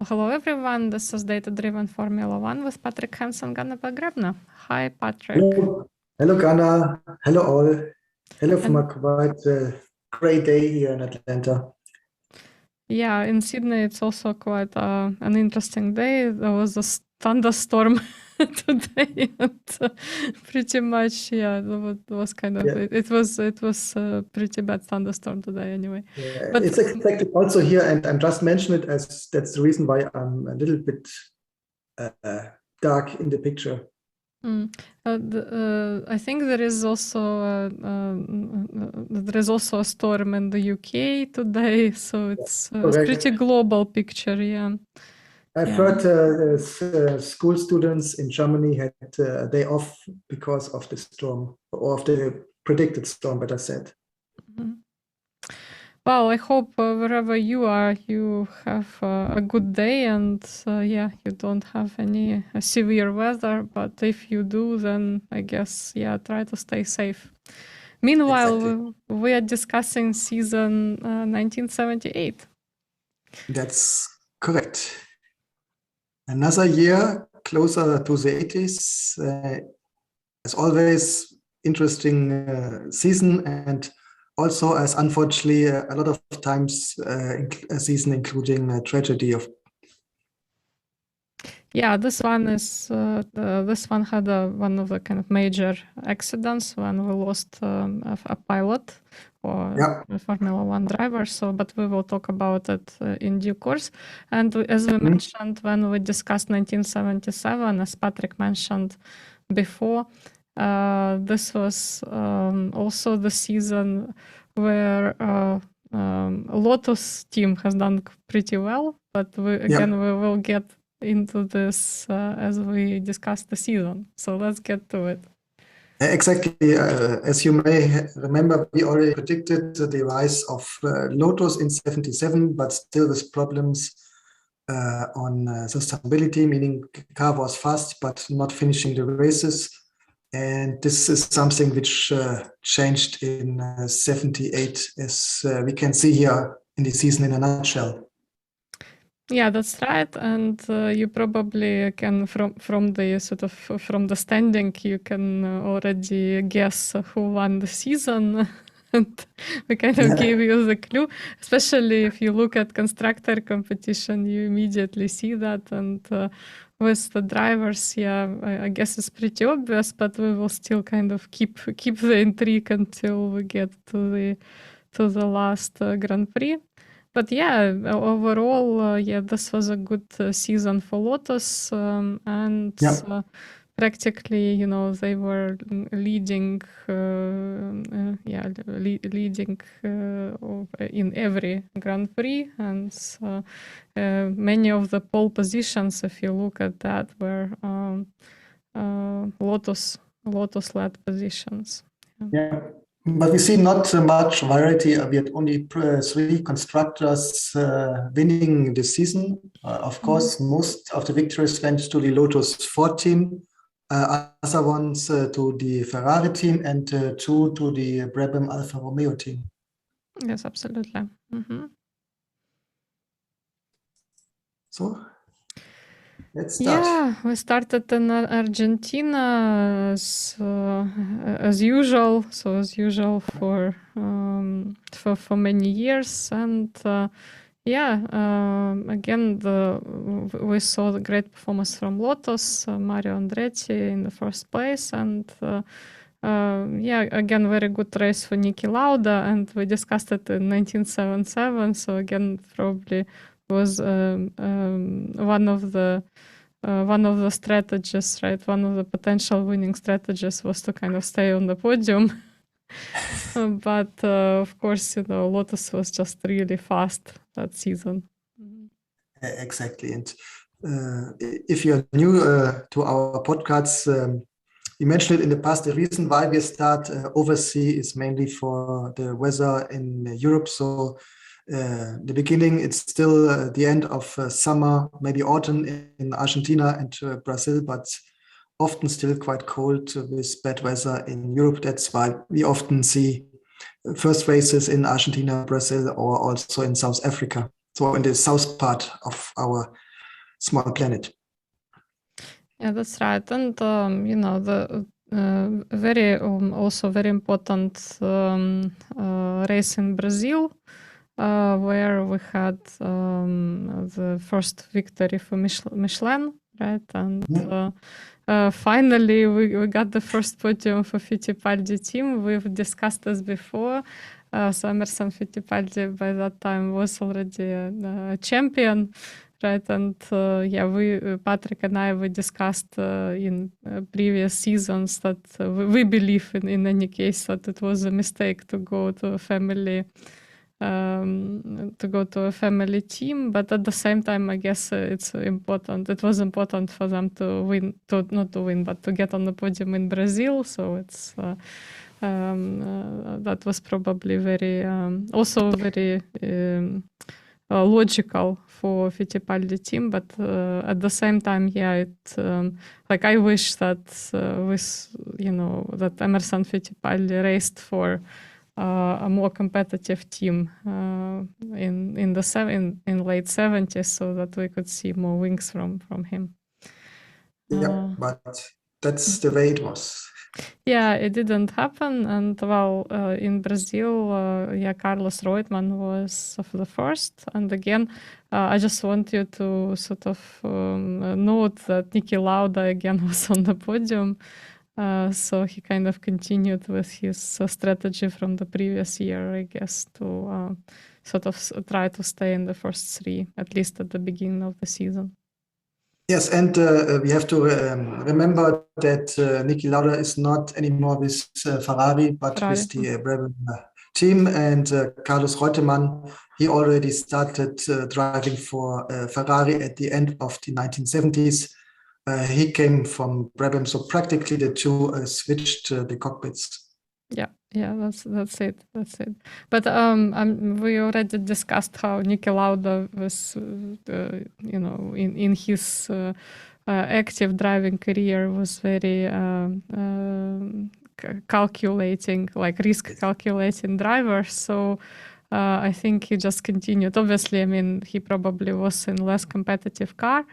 Hello, everyone. This is Data Driven Formula One with Patrick, Henz, and Ganna Pogrebna. Hi, Patrick. Hello, Ganna. Hello, all. Hello from a And quite great day here in Atlanta. yeah, in Sydney, it's also quite an interesting day. There was a thunderstorm today, and pretty much, it was kind of it was a pretty bad thunderstorm today, anyway. But It's expected also here, and I'm just mentioning it as that's the reason why I'm a little bit dark in the picture. I think there is also a storm in the UK today, so it's a pretty global picture. Yeah, I've heard school students in Germany had a day off because of the storm, or of the predicted storm, better said. Mm-hmm. Well, I hope wherever you are, you have a good day, and you don't have any severe weather. But if you do, then I guess try to stay safe. Meanwhile, Exactly. we are discussing season 1978. That's correct. Another year closer to the 80s. As always, interesting season, and also, as unfortunately, a lot of times a season including a tragedy of. Yeah, this one had one of the kind of major accidents when we lost a pilot or a Formula One driver. So, but we will talk about it in due course. And as we mentioned when we discussed 1977, as Patrick mentioned before, this was also the season where Lotus team has done pretty well. But we will get into this as we discuss the season. So let's get to it. Exactly. As you may remember, we already predicted the rise of Lotus in 77, but still with problems on sustainability, meaning car was fast, but not finishing the races. And this is something which changed in 78, as we can see here in the season in a nutshell. Yeah, that's right. And you probably can, from the sort of from the standing, you can already guess who won the season. And we kind of gave you the clue, especially if you look at constructor competition, you immediately see that. And with the drivers, I guess it's pretty obvious, but we will still kind of keep the intrigue until we get to the last Grand Prix. But overall, this was a good season for Lotus, and practically, they were leading, leading in every Grand Prix, and many of the pole positions, if you look at that, were Lotus-led positions. But we see not much variety. We had only 3 constructors winning the season. Of course, most of the victories went to the Lotus 4 team, other ones to the Ferrari team, and 2 to the Brabham Alfa Romeo team. Yes, absolutely. So let's start. Yeah, we started in Argentina as usual. So as usual for many years, and again we saw the great performance from Lotus, Mario Andretti in the first place, and again very good race for Niki Lauda, and we discussed it in 1977. So again, probably was one of the strategies, right? One of the potential winning strategies was to kind of stay on the podium. But of course, Lotus was just really fast that season. Exactly. And if you're new to our podcasts, we mentioned it in the past. The reason why we start overseas is mainly for the weather in Europe. So the beginning, it's still the end of summer, maybe autumn in Argentina and Brazil, but often still quite cold with bad weather in Europe. That's why we often see first races in Argentina, Brazil, or also in South Africa. So in the south part of our small planet. Yeah, that's right. And the very also very important race in Brazil, where we had the first victory for Michelin, right? And finally, we got the first podium for Fittipaldi team. We've discussed this before. So Emerson Fittipaldi by that time was already a champion, right? And Patrick and I, we discussed in previous seasons that we believe in any case that it was a mistake to go to a family team, but at the same time, I guess it's important. It was important for them to win, not to win, but to get on the podium in Brazil. So it's that was probably very also very logical for Fittipaldi team, but at the same time, it like I wish that that Emerson Fittipaldi raced for a more competitive team in late 70s, so that we could see more wings from him. Yeah, but that's the way it was. Yeah, it didn't happen, and in Brazil, Carlos Reutemann was of the first. And again, I just want you to sort of note that Niki Lauda again was on the podium. So he kind of continued with his strategy from the previous year, I guess, to sort of try to stay in the first three, at least at the beginning of the season. Yes, and we have to remember that Niki Lauda is not anymore with Ferrari, but with the Brabham team. And Carlos Reutemann, he already started driving for Ferrari at the end of the 1970s. He came from Brabham, so practically the two switched the cockpits. Yeah, that's it. But we already discussed how Niki Lauda was, in his active driving career was very calculating, like risk calculating driver. So I think he just continued. Obviously, I mean, he probably was in less competitive car.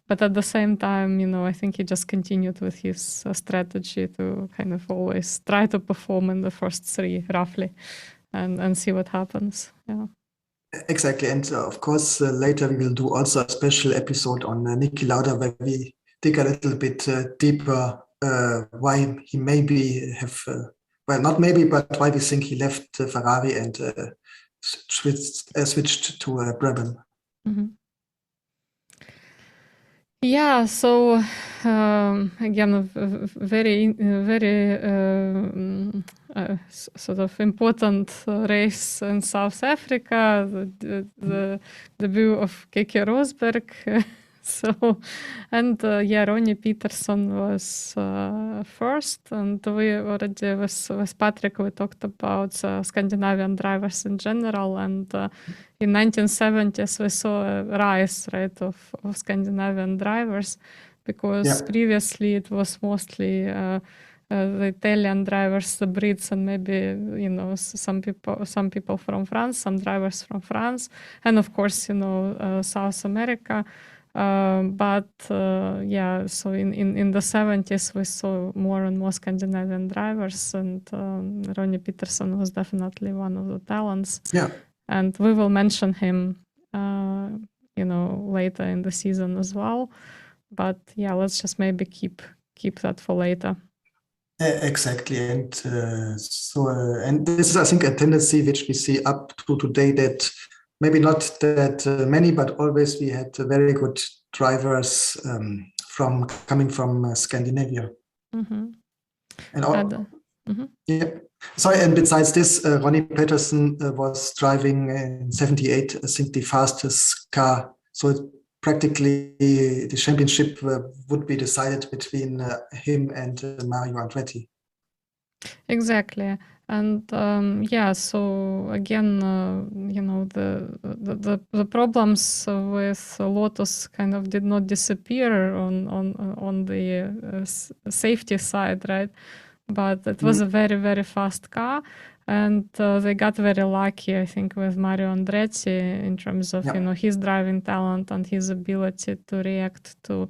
But at the same time, I think he just continued with his strategy to kind of always try to perform in the first three, roughly, and see what happens. Yeah. Exactly. And of course, later we will do also a special episode on Niki Lauda, where we dig a little bit deeper why he maybe have, not maybe, but why we think he left Ferrari and switched to Brabham. Mm-hmm. Yeah, so again, very sort of important race in South Africa, the debut of Keke Rosberg. Ronnie Peterson was first, and we already with Patrick we talked about Scandinavian drivers in general, and in 1970s we saw a rise, right, of Scandinavian drivers, because previously it was mostly the Italian drivers, the Brits, and maybe some people from France, some drivers from France, and of course South America. So in the 70s we saw more and more Scandinavian drivers, and Ronnie Peterson was definitely one of the talents. Yeah. And we will mention him, later in the season as well. But let's just maybe keep that for later. Exactly, and and this is, I think, a tendency which we see up to today, that maybe not that many, but always we had very good drivers coming from Scandinavia. Mm-hmm. And sorry, and besides this, Ronnie Peterson was driving in 78, I think, the fastest car. So practically the championship would be decided between him and Mario Andretti. Exactly. And so again, the problems with Lotus kind of did not disappear on the safety side, right? But it was a very, very fast car. And they got very lucky, I think, with Mario Andretti in terms of, his driving talent and his ability to react to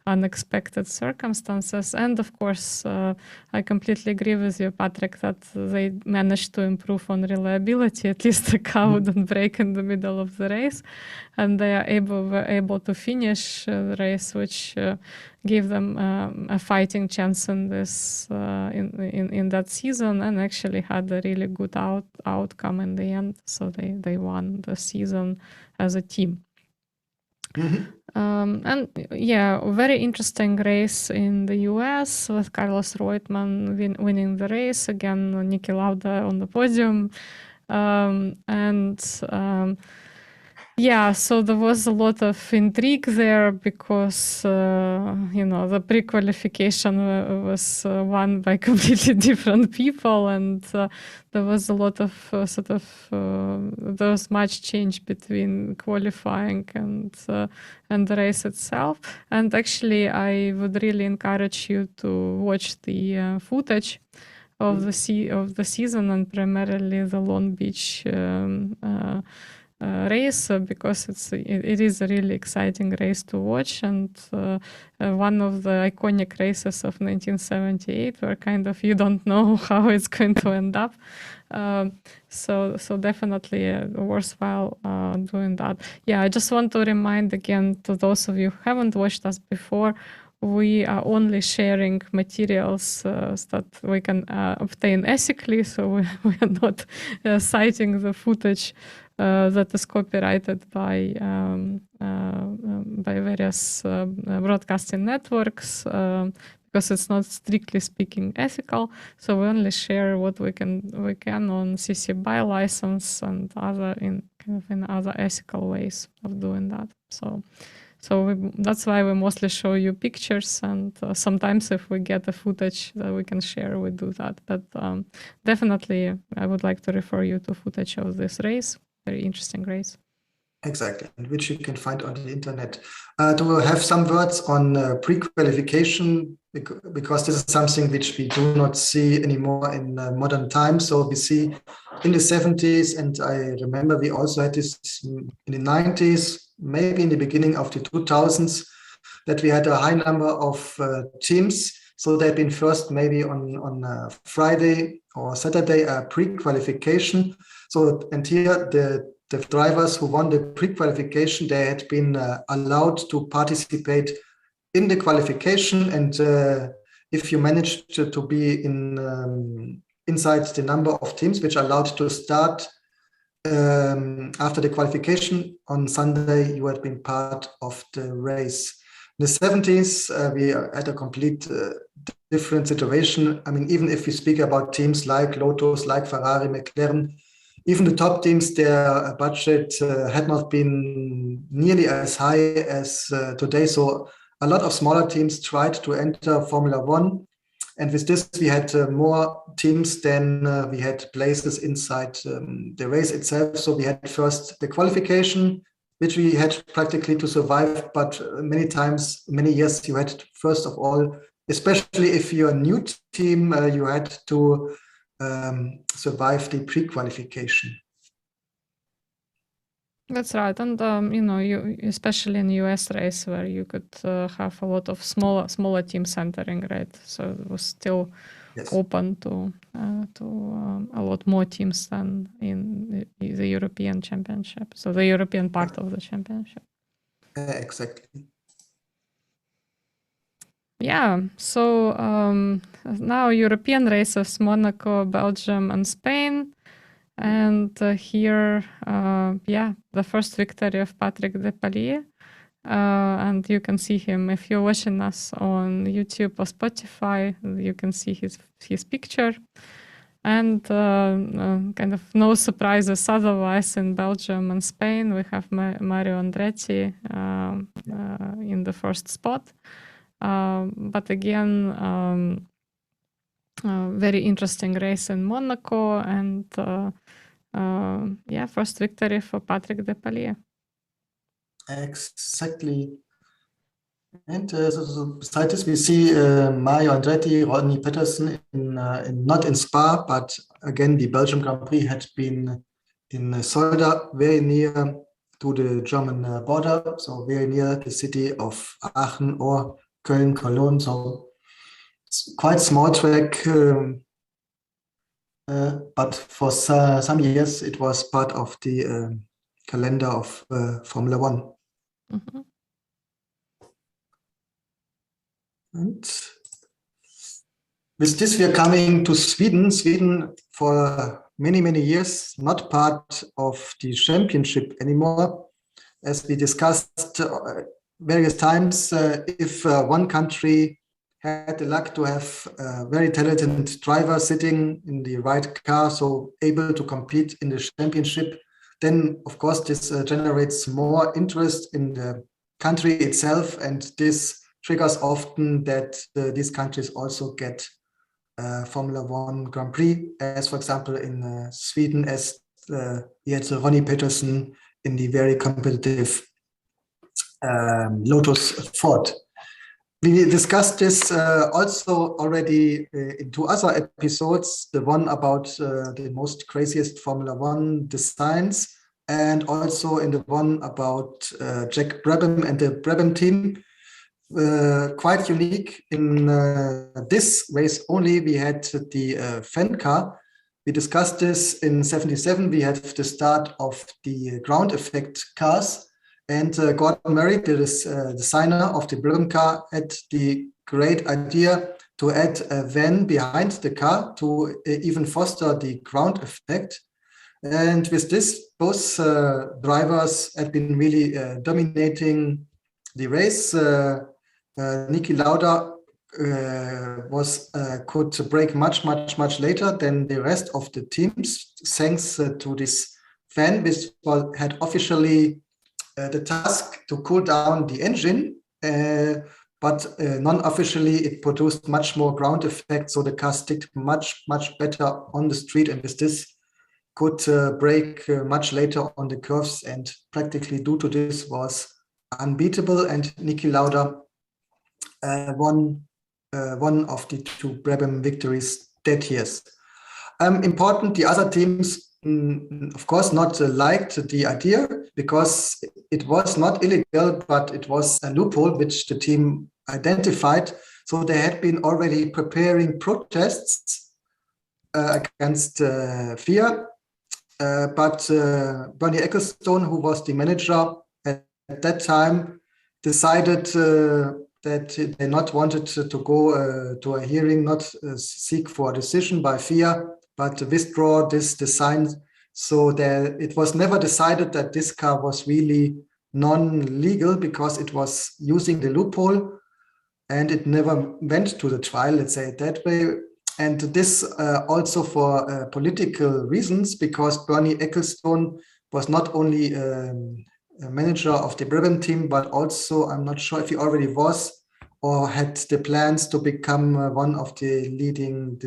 unexpected circumstances. And of course, I completely agree with you, Patrick, that they managed to improve on reliability. At least the car wouldn't break in the middle of the race, and they were able to finish the race, which gave them a fighting chance in this in that season, and actually had a really good outcome in the end. So they won the season as a team. And very interesting race in the US with Carlos Reutemann winning the race again, Niki Lauda on the podium, so there was a lot of intrigue there because the pre-qualification was won by completely different people, and there was a lot of there was much change between qualifying and the race itself. And actually, I would really encourage you to watch the footage of the season, and primarily the Long Beach race, because it is a really exciting race to watch, and one of the iconic races of 1978, where kind of you don't know how it's going to end up. So definitely worthwhile doing that. I just want to remind again to those of you who haven't watched us before, we are only sharing materials that we can obtain ethically, so we are not citing the footage that is copyrighted by various broadcasting networks, because it's not strictly speaking ethical. So we only share what we can on CC BY license and other in other ethical ways of doing that. So that's why we mostly show you pictures, and sometimes if we get the footage that we can share, we do that. But definitely, I would like to refer you to footage of this race. Very interesting race. Exactly, which you can find on the internet. To have some words on pre-qualification, because this is something which we do not see anymore in modern times. So we see in the 70s, and I remember we also had this in the 90s, maybe in the beginning of the 2000s, that we had a high number of teams. So they've been first maybe on Friday or Saturday pre-qualification. So, and here the drivers who won the pre-qualification, they had been allowed to participate in the qualification, and if you managed to be inside the number of teams which are allowed to start after the qualification on Sunday, you had been part of the race. In the 70s, we had a complete different situation. I mean, even if we speak about teams like Lotus, like Ferrari, Mclaren, even the top teams, their budget had not been nearly as high as today. So a lot of smaller teams tried to enter Formula One. And with this, we had more teams than we had places inside the race itself. So we had first the qualification, which we had practically to survive. But many times, many years, you had, first of all, especially if you're a new team, you had to survive the pre-qualification. That's right, and you especially in US race where you could have a lot of smaller teams entering, right? So it was still open to a lot more teams than in the European Championship. So the European part of the championship. Exactly. Yeah, so now European races, Monaco, Belgium, and Spain. And here, the first victory of Patrick Depailler. And you can see him if you're watching us on YouTube or Spotify. You can see his picture. And kind of no surprises otherwise in Belgium and Spain. We have Mario Andretti in the first spot. But again, very interesting race in Monaco, and first victory for Patrick Depailler. Exactly. And so beside this, we see Mario Andretti, Ronnie Peterson not in Spa, but again, the Belgium Grand Prix had been in Solda, very near to the German border, so very near the city of Aachen or Köln, Cologne. So it's quite small track, but for some years it was part of the calendar of Formula One. Mhm. And with this, we are coming to Sweden. Sweden, for many, many years, not part of the championship anymore. As we discussed various times, if one country had the luck to have a very talented driver sitting in the right car, so able to compete in the championship, then of course this generates more interest in the country itself, and this triggers often that these countries also get Formula One Grand Prix, as for example in Sweden, as we had Ronnie Peterson in the very competitive Lotus Ford. We discussed this also already in two other episodes, the one about the most craziest Formula One designs, and also in the one about Jack Brabham and the Brabham team. Quite unique in this race only, we had the fan car. We discussed this in 77. We had the start of the ground effect cars, and Gordon Murray, the designer of the Brabham car, had the great idea to add a van behind the car to even foster the ground effect. And with this, both drivers had been really dominating the race. Niki Lauda could brake much later than the rest of the teams, thanks to this fan, which had officially the task to cool down the engine, but non-officially it produced much more ground effect, so the car sticked much better on the street, and with this could brake much later on the curves, and practically due to this was unbeatable. And Niki Lauda won one of the two Brabham victories that years. Important, the other teams, of course, not liked the idea, because it was not illegal, but it was a loophole which the team identified. So they had been already preparing protests against FIA, but Bernie Ecclestone, who was the manager at that time, decided that they not wanted to go to a hearing, not seek for a decision by FIA, but withdraw this design. So it was never decided that this car was really non-legal, because it was using the loophole, and it never went to the trial, let's say it that way. And this also for political reasons, because Bernie Ecclestone was not only a manager of the Brabham team, but also, I'm not sure if he already was or had the plans to become one of the leading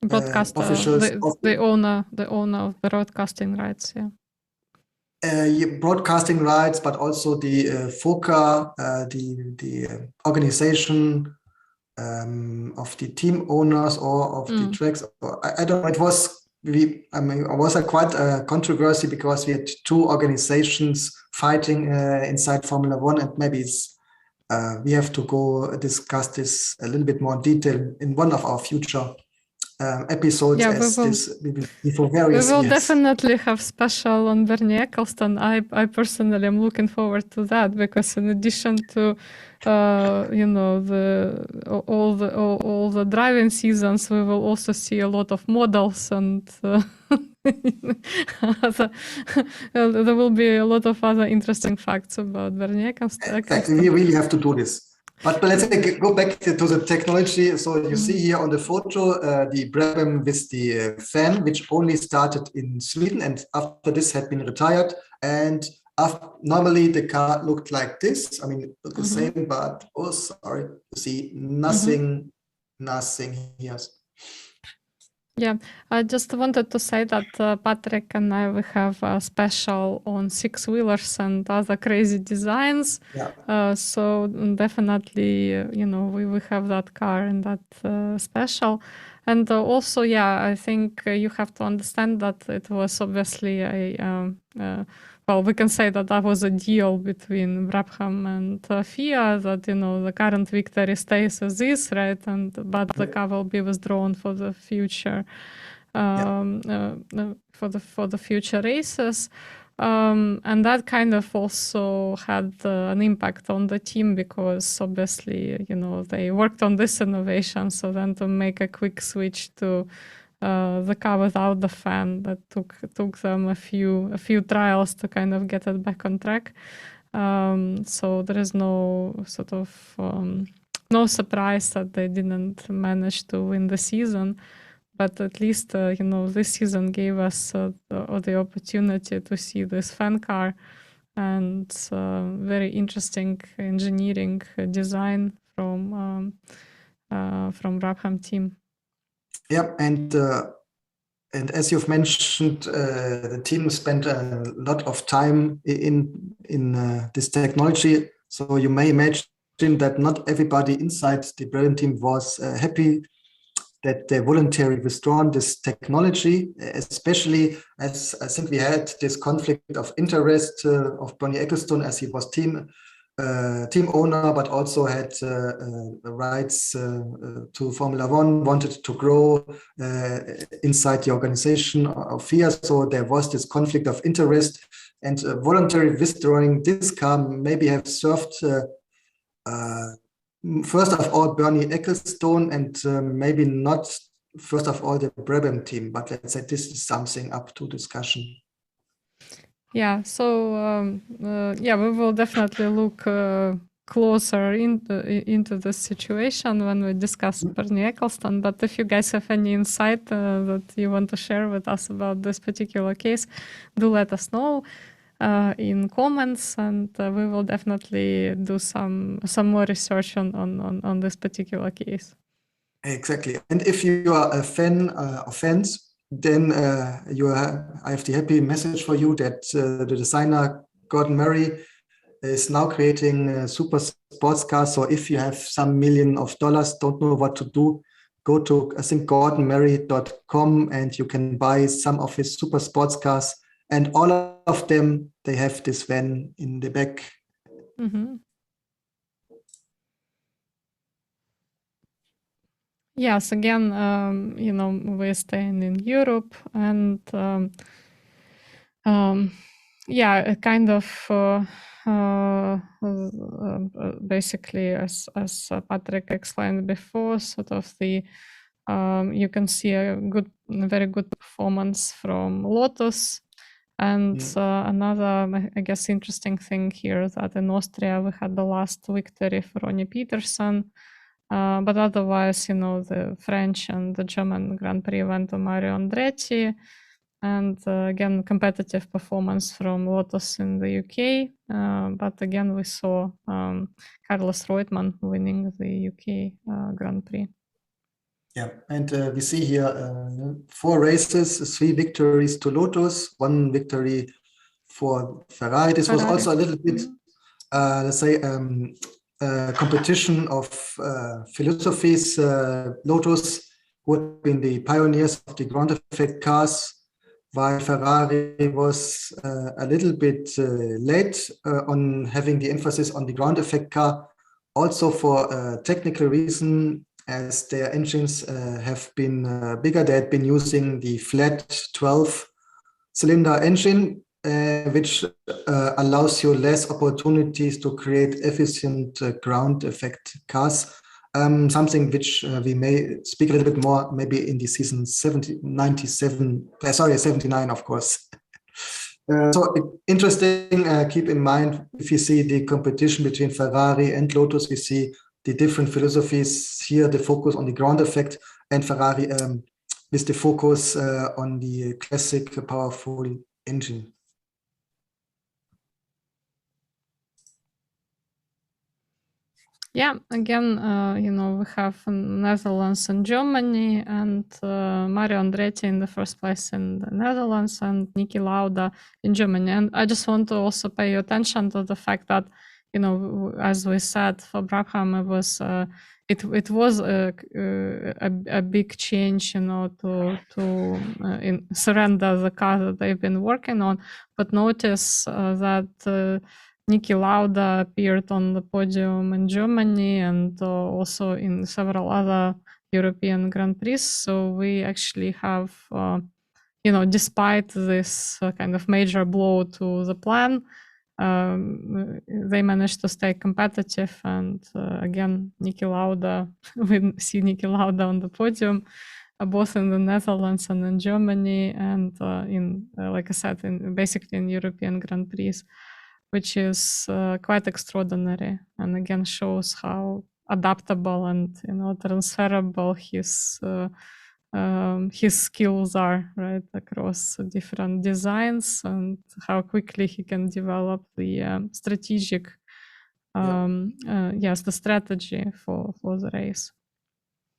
Broadcaster, officials, the owner of broadcasting rights, yeah. Broadcasting rights, but also the FOCA, the organization of the team owners or of the tracks. I don't know. It was really, it was quite a controversy, because we had two organizations fighting inside Formula One, and maybe we have to go discuss this a little bit more in detail in one of our future episodes. Yeah, we will be for various we will years. definitely have special on Bernie Ecclestone. I personally am looking forward to that, because in addition to all the driving seasons, we will also see a lot of models, and there will be a lot of other interesting facts about Bernie Ecclestone. Exactly, we really have to do this. But let's go back to the technology. So you see here on the photo the Brabham with the fan, which only started in Sweden, and after this had been retired. And normally the car looked like this. I mean, it looked the same, but oh, sorry, you see nothing here. Yeah, I just wanted to say that Patrick and I, we have a special on six-wheelers and other crazy designs. Yeah. So definitely, we have that car in that special. And also, yeah, I think you have to understand that it was obviously well, we can say that was a deal between Brabham and FIA that, the current victory stays as is, right? But the car will be withdrawn for the future, for the future races. And that kind of also had an impact on the team because obviously, they worked on this innovation. So then to make a quick switch to the car without the fan, that took them a few trials to kind of get it back on track. So there is no sort of no surprise that they didn't manage to win the season. But at least this season gave us the opportunity to see this fan car and very interesting engineering design from Brabham team. Yep, and as you've mentioned, the team spent a lot of time in this technology. So you may imagine that not everybody inside the Brilliant team was happy that they voluntarily withdrawn this technology, especially as I think we had this conflict of interest of Bernie Ecclestone as he was team owner, but also had rights to Formula One, wanted to grow inside the organization of FIA. So there was this conflict of interest, and voluntary withdrawing this car maybe have served first of all Bernie Ecclestone and maybe not first of all the Brabham team, but let's say this is something up to discussion. Yeah, so we will definitely look closer into this situation when we discuss Bernie Ecclestone. But if you guys have any insight that you want to share with us about this particular case, do let us know in comments, and we will definitely do some more research on this particular case. Exactly, and if you are a fan of Henz, then I have the happy message for you that the designer Gordon Murray is now creating super sports cars. So if you have some $1 million, don't know what to do, go to I think gordonmurray.com and you can buy some of his super sports cars, and all of them they have this van in the back. Mm-hmm. Yes, again, we're staying in Europe, and kind of basically, as Patrick explained before, sort of you can see a very good performance from Lotus. And another, I guess, interesting thing here that in Austria we had the last victory for Ronnie Peterson. But otherwise, the French and the German Grand Prix went to Mario Andretti. And again, competitive performance from Lotus in the UK. But again, we saw Carlos Reutemann winning the UK Grand Prix. Yeah, and we see here 4 races, 3 victories to Lotus, 1 victory for Ferrari. This was also a little bit, let's say, competition of philosophies. Lotus would have been the pioneers of the ground effect cars, while Ferrari was a little bit late on having the emphasis on the ground effect car, also for a technical reason, as their engines have been bigger. They had been using the flat 12-cylinder engine, which allows you less opportunities to create efficient ground effect cars. Something which we may speak a little bit more maybe in the season 79, of course. So interesting, keep in mind, if you see the competition between Ferrari and Lotus, we see the different philosophies here, the focus on the ground effect, and Ferrari with the focus on the classic powerful engine. Yeah, again, we have Netherlands and Germany, and Mario Andretti in the first place in the Netherlands, and Niki Lauda in Germany. And I just want to also pay your attention to the fact that, as we said, for Brabham, it was a big change, to surrender the car that they've been working on. But notice that. Niki Lauda appeared on the podium in Germany and also in several other European Grand Prix. So we actually have, despite this kind of major blow to the plan, they managed to stay competitive. And again, Niki Lauda, we see Niki Lauda on the podium, both in the Netherlands and in Germany, and like I said, basically in European Grand Prix, which is quite extraordinary, and again shows how adaptable and transferable his skills are, right, across different designs, and how quickly he can develop the strategic the strategy for the race.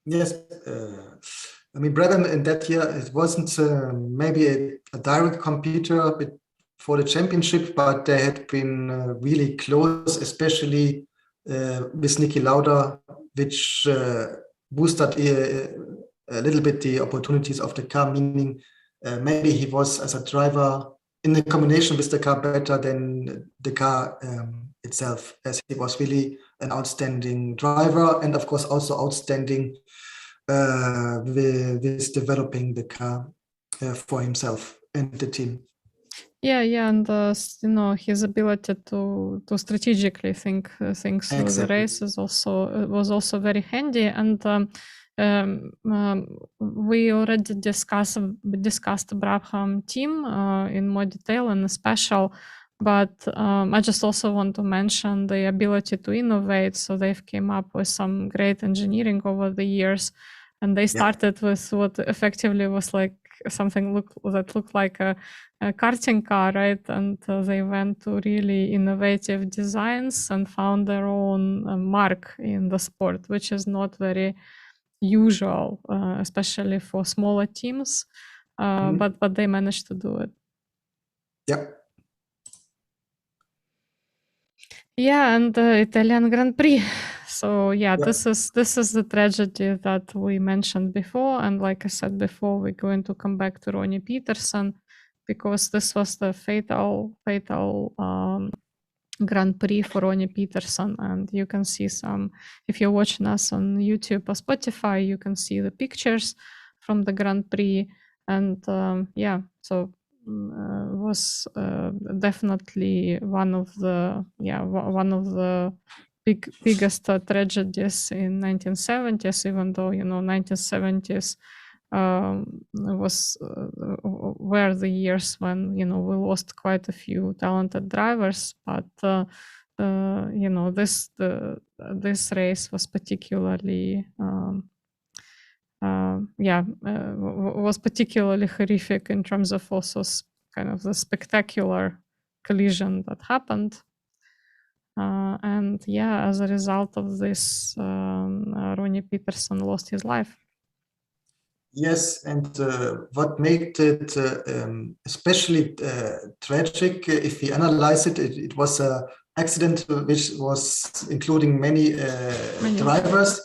Yes, I mean, Brabham in that year, it wasn't maybe a direct competitor for the championship, but they had been really close, especially with Niki Lauda, which boosted a little bit the opportunities of the car, meaning maybe he was, as a driver, in the combination with the car better than the car itself, as he was really an outstanding driver, and of course also outstanding with developing the car for himself and the team. Yeah, and his ability to strategically think things through the race was also very handy. And we already discussed Brabham team in more detail in a special, but I just also want to mention the ability to innovate. So they've came up with some great engineering over the years, and they started with what effectively was like something that looked like a karting car, right? And they went to really innovative designs and found their own mark in the sport, which is not very usual, especially for smaller teams. But they managed to do it. Yeah. Yeah, and the Italian Grand Prix. So this is the tragedy that we mentioned before, and like I said before, we're going to come back to Ronnie Peterson, because this was the fatal Grand Prix for Ronnie Peterson. And you can see some, if you're watching us on YouTube or Spotify, you can see the pictures from the Grand Prix. And so was definitely one of the biggest tragedies in 1970s, even though 1970s were the years when we lost quite a few talented drivers, but this race was particularly was particularly horrific in terms of also kind of the spectacular collision that happened. And as a result of this, Ronnie Peterson lost his life. Yes, and what made it especially tragic, if we analyze it, it was an accident which was including many drivers.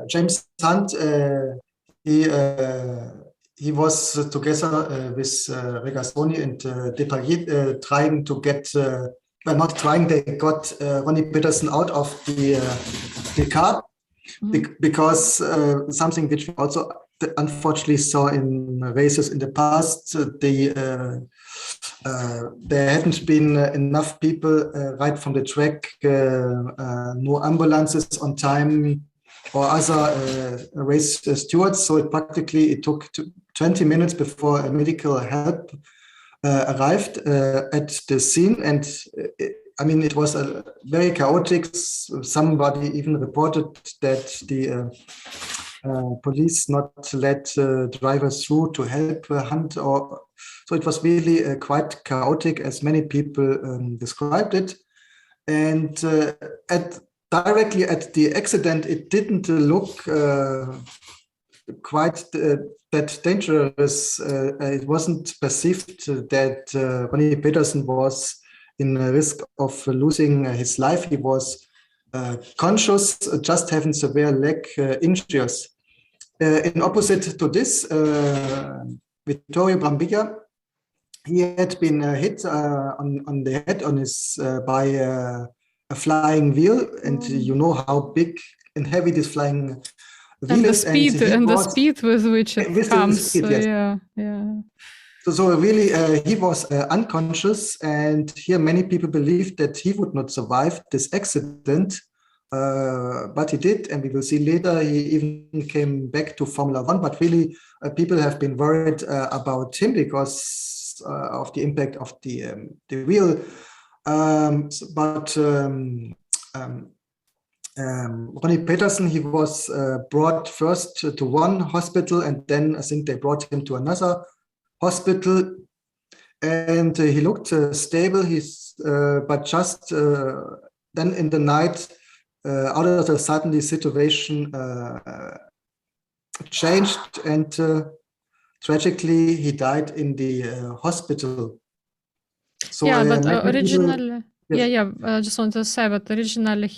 James Hunt, he was together with Regazzoni and Depailler trying to get, not trying, they got Ronnie Peterson out of the car. Because something which we also unfortunately saw in races in the past, there hadn't been enough people right from the track, no ambulances on time or other race stewards. So it took 20 minutes before medical help arrived at the scene, and it was a very chaotic. Somebody even reported that the police not let drivers through to help Hunt. So it was really quite chaotic, as many people described it. And directly at the accident, it didn't look quite that dangerous. It wasn't perceived that Ronnie Peterson was in a risk of losing his life. He was conscious, just having severe leg injuries. In opposite to this, Vittorio Brambilla, he had been hit on the head on his by a flying wheel, and you know how big and heavy this flying wheel And the is, speed and the speed with which it with comes. the speed, yes. Yeah. So really, he was unconscious, and here many people believed that he would not survive this accident, but he did, and we will see later he even came back to Formula One. But really, people have been worried about him because of the impact of the wheel. Ronnie Peterson, he was brought first to one hospital, and then I think they brought him to another hospital, and he looked stable. But just then in the night, out of the sudden, the situation changed, and tragically, he died in the hospital. So yeah, but many people- originally, Yes. yeah, I just wanted to say that originally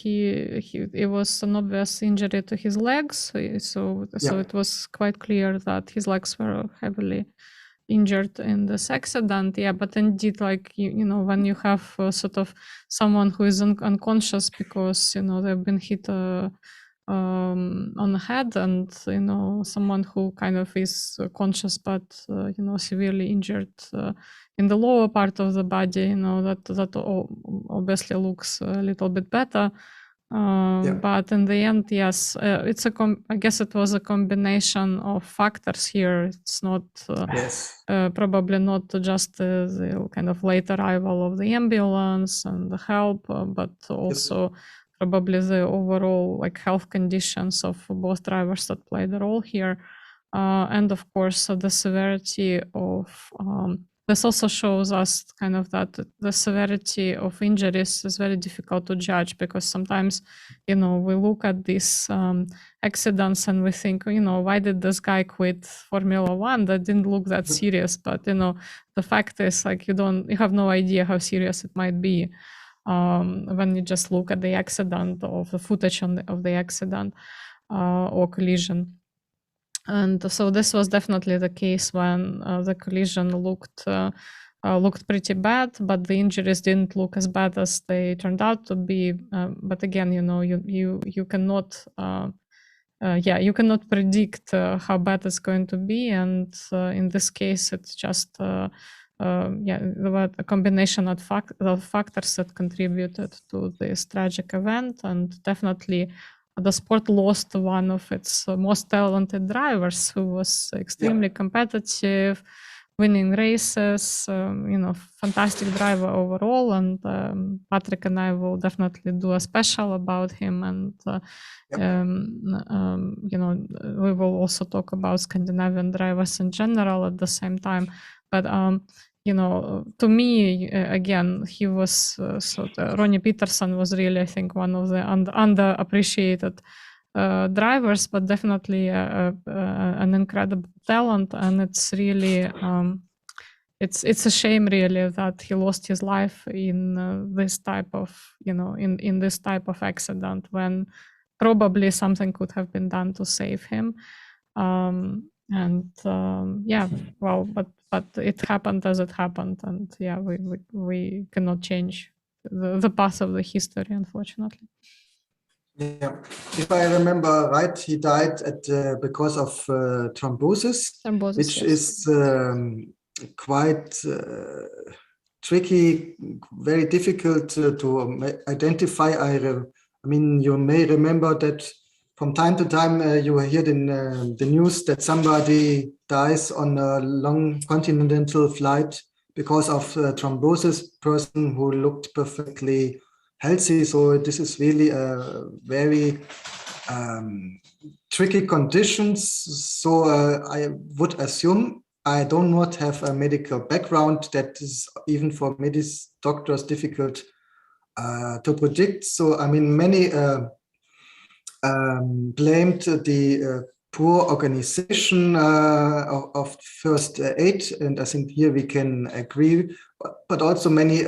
it was an obvious injury to his legs, so Yeah. it was quite clear that his legs were heavily injured in this accident. Yeah, but indeed, like you know, when you have sort of someone who is unconscious because they've been hit on the head, and someone who kind of is conscious but severely injured in the lower part of the body, that obviously looks a little bit better. But in the end, yes, I guess it was a combination of factors here. It's not Yes. probably not just the kind of late arrival of the ambulance and the help, but also probably the overall like health conditions of both drivers that played a role here. And of course, the severity of this also shows us kind of that the severity of injuries is very difficult to judge, because sometimes, we look at these accidents and we think, why did this guy quit Formula One? That didn't look that serious. But, the fact is, like, you have no idea how serious it might be when you just look at the accident, of the footage of the accident or collision. And so this was definitely the case when the collision looked pretty bad, but the injuries didn't look as bad as they turned out to be. But again, you cannot, you cannot predict how bad it's going to be. And in this case, it's just, there were a combination of factors that contributed to this tragic event, and definitely the sport lost one of its most talented drivers, who was extremely competitive, winning races, fantastic driver overall. And Patrick and I will definitely do a special about him. And, we will also talk about Scandinavian drivers in general at the same time. But, to me, again, he was Ronnie Peterson was really, I think, one of the underappreciated drivers, but definitely an incredible talent. And it's really, it's a shame really that he lost his life in this type of, in this type of accident, when probably something could have been done to save him. But it happened as it happened, and we cannot change the path of the history, unfortunately. Yeah, if I remember right, he died because of thrombosis, which yes. is quite tricky, very difficult to identify. I mean, you may remember that from time to time you hear in the news that somebody dies on a long continental flight because of thrombosis, person who looked perfectly healthy. So this is really a very tricky conditions. So I would assume, I do not have a medical background, that is even for doctors difficult to predict. So, I mean, many blamed the poor organization of first aid, and I think here we can agree. But also many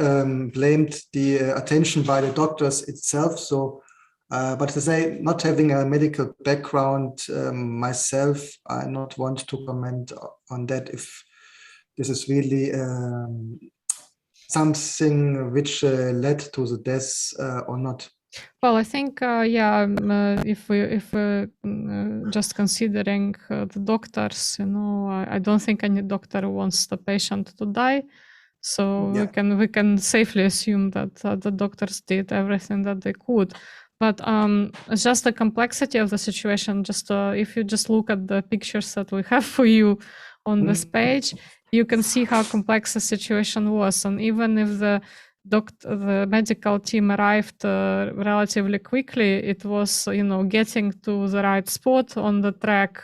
blamed the attention by the doctors itself. So, but to say, not having a medical background myself, I not want to comment on that if this is really something which led to the deaths or not. Well, I think, if we're just considering the doctors, I don't think any doctor wants the patient to die. So Yeah. we can safely assume that the doctors did everything that they could. But it's just the complexity of the situation. Just if you just look at the pictures that we have for you on this page, you can see how complex the situation was. And even if the medical team arrived relatively quickly, it was getting to the right spot on the track,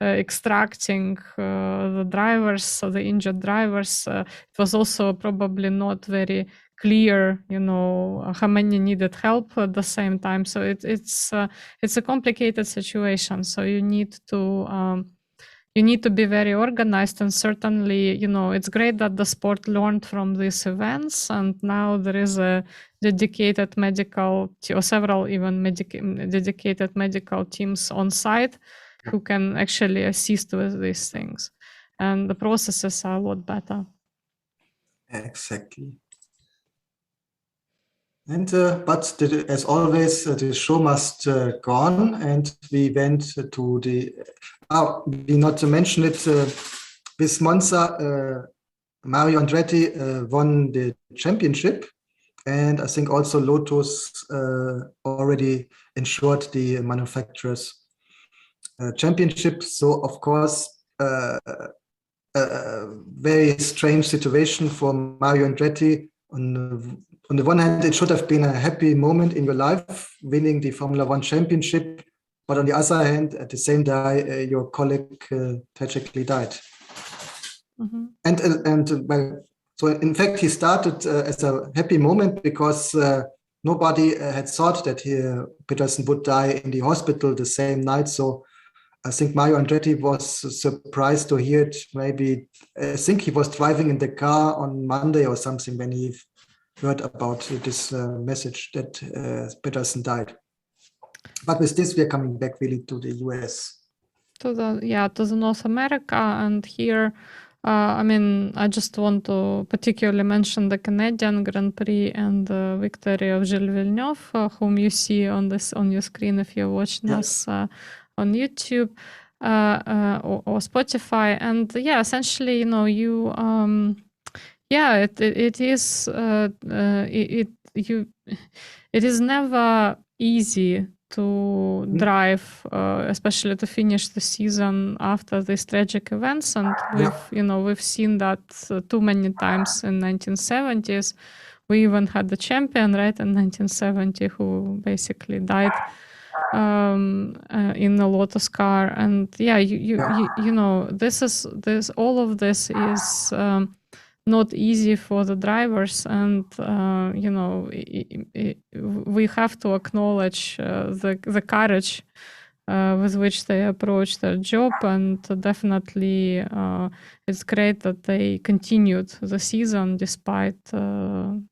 extracting the drivers, so the injured drivers. It was also probably not very clear, how many needed help at the same time. So it's a complicated situation. So you need to be very organized, and certainly, it's great that the sport learned from these events, and now there is a dedicated medical or several even dedicated medical teams on site who can actually assist with these things, and the processes are a lot better. Exactly. And but as always, the show must go on, and we went to the. We not to mention it. This Monza, Mario Andretti won the championship, and I think also Lotus already ensured the manufacturers' championship. So of course, a very strange situation for Mario Andretti. On the one hand, it should have been a happy moment in your life, winning the Formula One championship. But on the other hand, at the same day, your colleague tragically died. Mm-hmm. So in fact, he started as a happy moment because nobody had thought that Peterson would die in the hospital the same night. So I think Mario Andretti was surprised to hear it. Maybe I think he was driving in the car on Monday or something when he heard about this message that Peterson died. But with this, we are coming back really to the US. To the North America, and here, I just want to particularly mention the Canadian Grand Prix and the victory of Gilles Villeneuve, whom you see on your screen if you're watching us on YouTube or Spotify. And essentially, it is never easy to drive, especially to finish the season after these tragic events, and we've seen that too many times in 1970s. We even had the champion, right, in 1970, who basically died in a Lotus car, and all of this is not easy for the drivers, and we have to acknowledge the courage with which they approach their job, and definitely it's great that they continued the season despite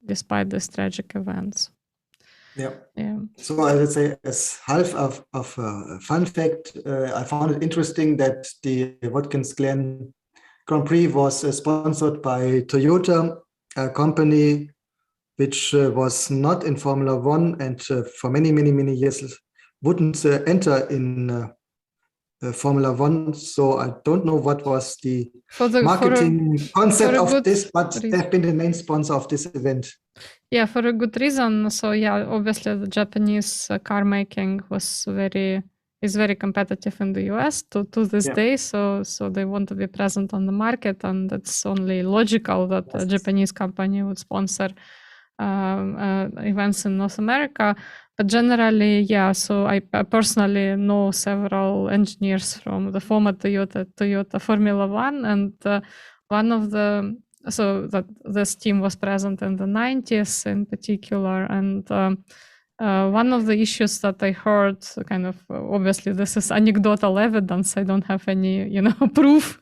these tragic events. Yeah. So I would say, as half of a fun fact, I found it interesting that the Watkins Glen Grand Prix was sponsored by Toyota, a company which was not in Formula One, and for many, many, many years wouldn't enter in Formula One. So I don't know what was the marketing concept of this, but they've been the main sponsor of this event. Yeah, for a good reason. So obviously the Japanese car making is very competitive in the US to this day. So they want to be present on the market, and it's only logical that a Japanese company would sponsor events in North America. But generally, so I personally know several engineers from the former Toyota Formula One, and one of the so that this team was present in the 90s in particular. And one of the issues that I heard, kind of, obviously this is anecdotal evidence, I don't have any, proof,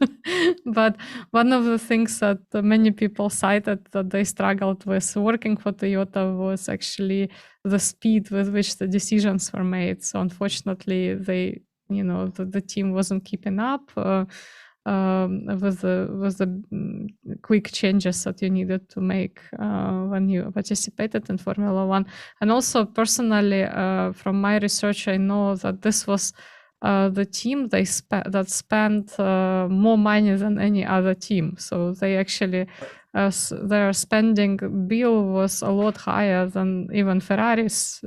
but one of the things that many people cited that they struggled with working for Toyota was actually the speed with which the decisions were made. So unfortunately, the team wasn't keeping up with the quick changes that you needed to make when you participated in Formula One. And also personally, from my research, I know that this was the team that spent more money than any other team. So they actually, their spending bill was a lot higher than even Ferrari's.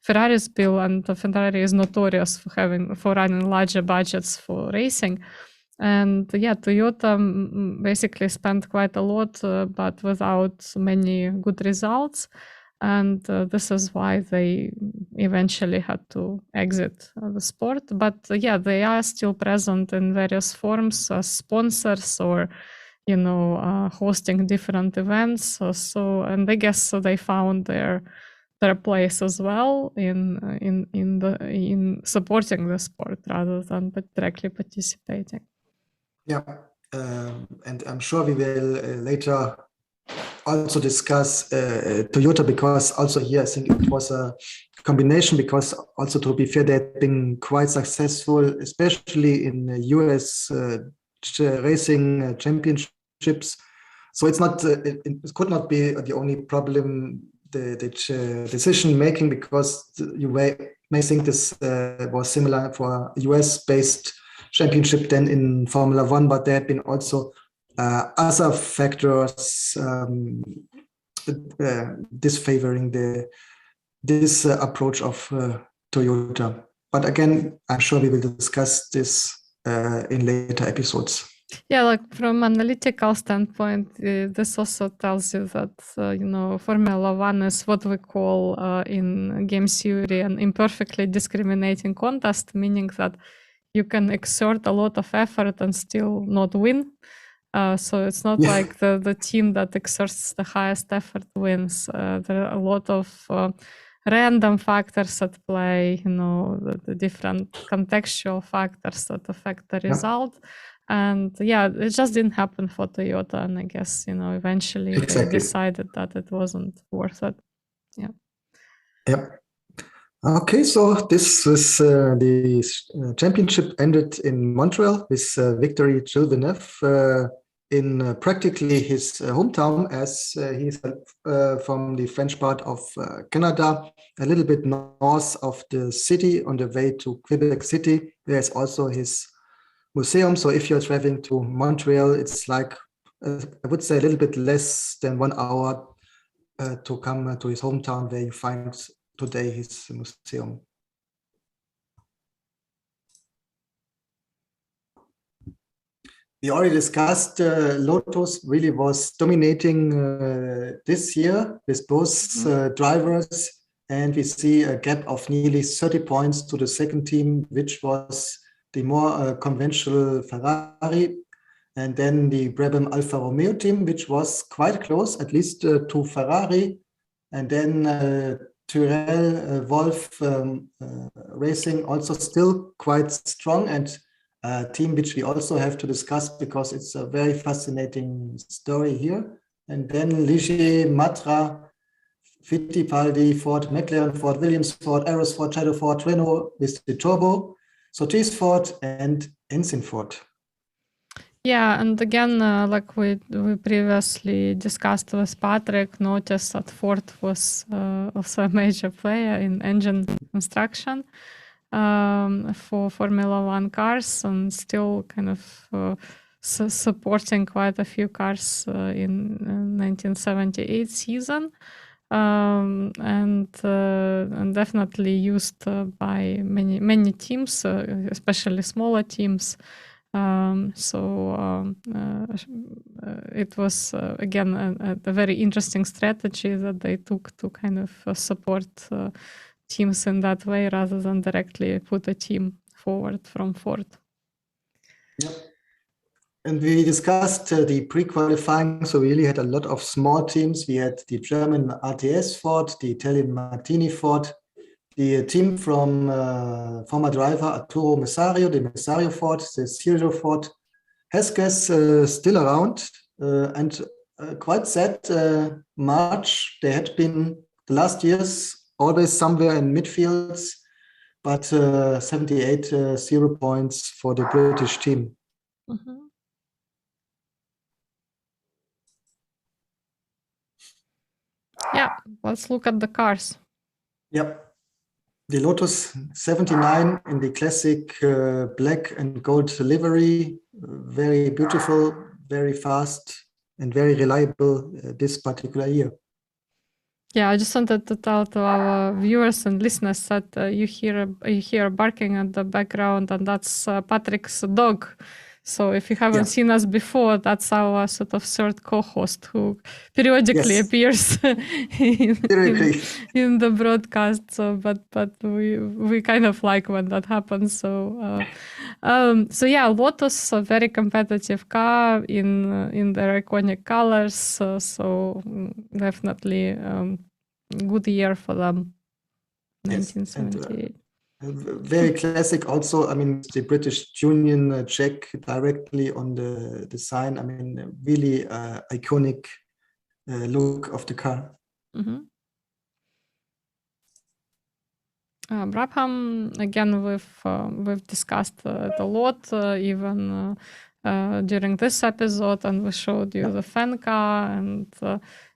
Ferrari's bill, and Ferrari is notorious for running larger budgets for racing. And yeah, Toyota basically spent quite a lot, but without many good results. And this is why they eventually had to exit the sport. But yeah, they are still present in various forms as sponsors or, hosting different events. And I guess they found their place as well in supporting the sport rather than directly participating. Yeah, and I'm sure we will later also discuss Toyota, because also here I think it was a combination, because also to be fair, they've been quite successful, especially in US racing championships. So it's not it could not be the only problem, the decision making, because you may think this was similar for US based championship than in Formula One, but there have been also other factors disfavoring this approach of Toyota. But again, I'm sure we will discuss this in later episodes. Yeah, like from analytical standpoint, this also tells you that Formula One is what we call in game theory an imperfectly discriminating contest, meaning that you can exert a lot of effort and still not win. So it's not like the team that exerts the highest effort wins. There are a lot of random factors at play, the different contextual factors that affect the result. And yeah, it just didn't happen for Toyota. And I guess, eventually they decided that it wasn't worth it. Yeah. Yep. Okay, so this was the championship ended in Montreal with victory Gilles Villeneuve in practically his hometown, as he's from the French part of Canada, a little bit north of the city on the way to Quebec City. There's also his museum. So if you're traveling to Montreal, it's like, I would say a little bit less than 1 hour to come to his hometown, where you find today his museum. We already discussed Lotus really was dominating this year with both drivers, and we see a gap of nearly 30 points to the second team, which was the more conventional Ferrari, and then the Brabham Alfa Romeo team, which was quite close, at least to Ferrari, and then Tyrrell, Wolf Racing also still quite strong, and a team which we also have to discuss because it's a very fascinating story here. And then Ligier, Matra, Fittipaldi, Ford, Mclaren, Ford, Williams, Ford, Arrows, Ford, Shadow, Ford, Renault with the turbo, Surtees Ford, and Ensign Ford. Yeah, and again, like we previously discussed with Patrick, notice that Ford was also a major player in engine construction for Formula One cars, and still kind of supporting quite a few cars in 1978 season. And definitely used by many teams, especially smaller teams. It was again a very interesting strategy that they took to kind of support teams in that way rather than directly put a team forward from Ford. Yep. And we discussed the pre-qualifying, so we really had a lot of small teams. We had the German RTS Ford, the Italian Martini Ford, the team from former driver Arturo Messario, the Messario Ford, the Sergio Ford. Heskes still around, and quite sad March. They had been the last years always somewhere in midfields, but 78 0 points for the British team. Mhm. Yeah, let's look at the cars. Yep. The Lotus 79 in the classic black and gold livery, very beautiful, very fast, and very reliable this particular year. Yeah, I just wanted to tell to our viewers and listeners that you hear barking in the background, and that's Patrick's dog. So if you haven't seen us before, that's our sort of third co-host who periodically appears in the broadcast. So, but we kind of like when that happens. So yeah, Lotus, a very competitive car in their iconic colors. So definitely good year for them. 1978. Very classic also. I mean, the British Union check directly on the sign. I mean, really iconic look of the car. Mm-hmm. Brabham, again, we've discussed it a lot, even during this episode, and we showed you the fan car, and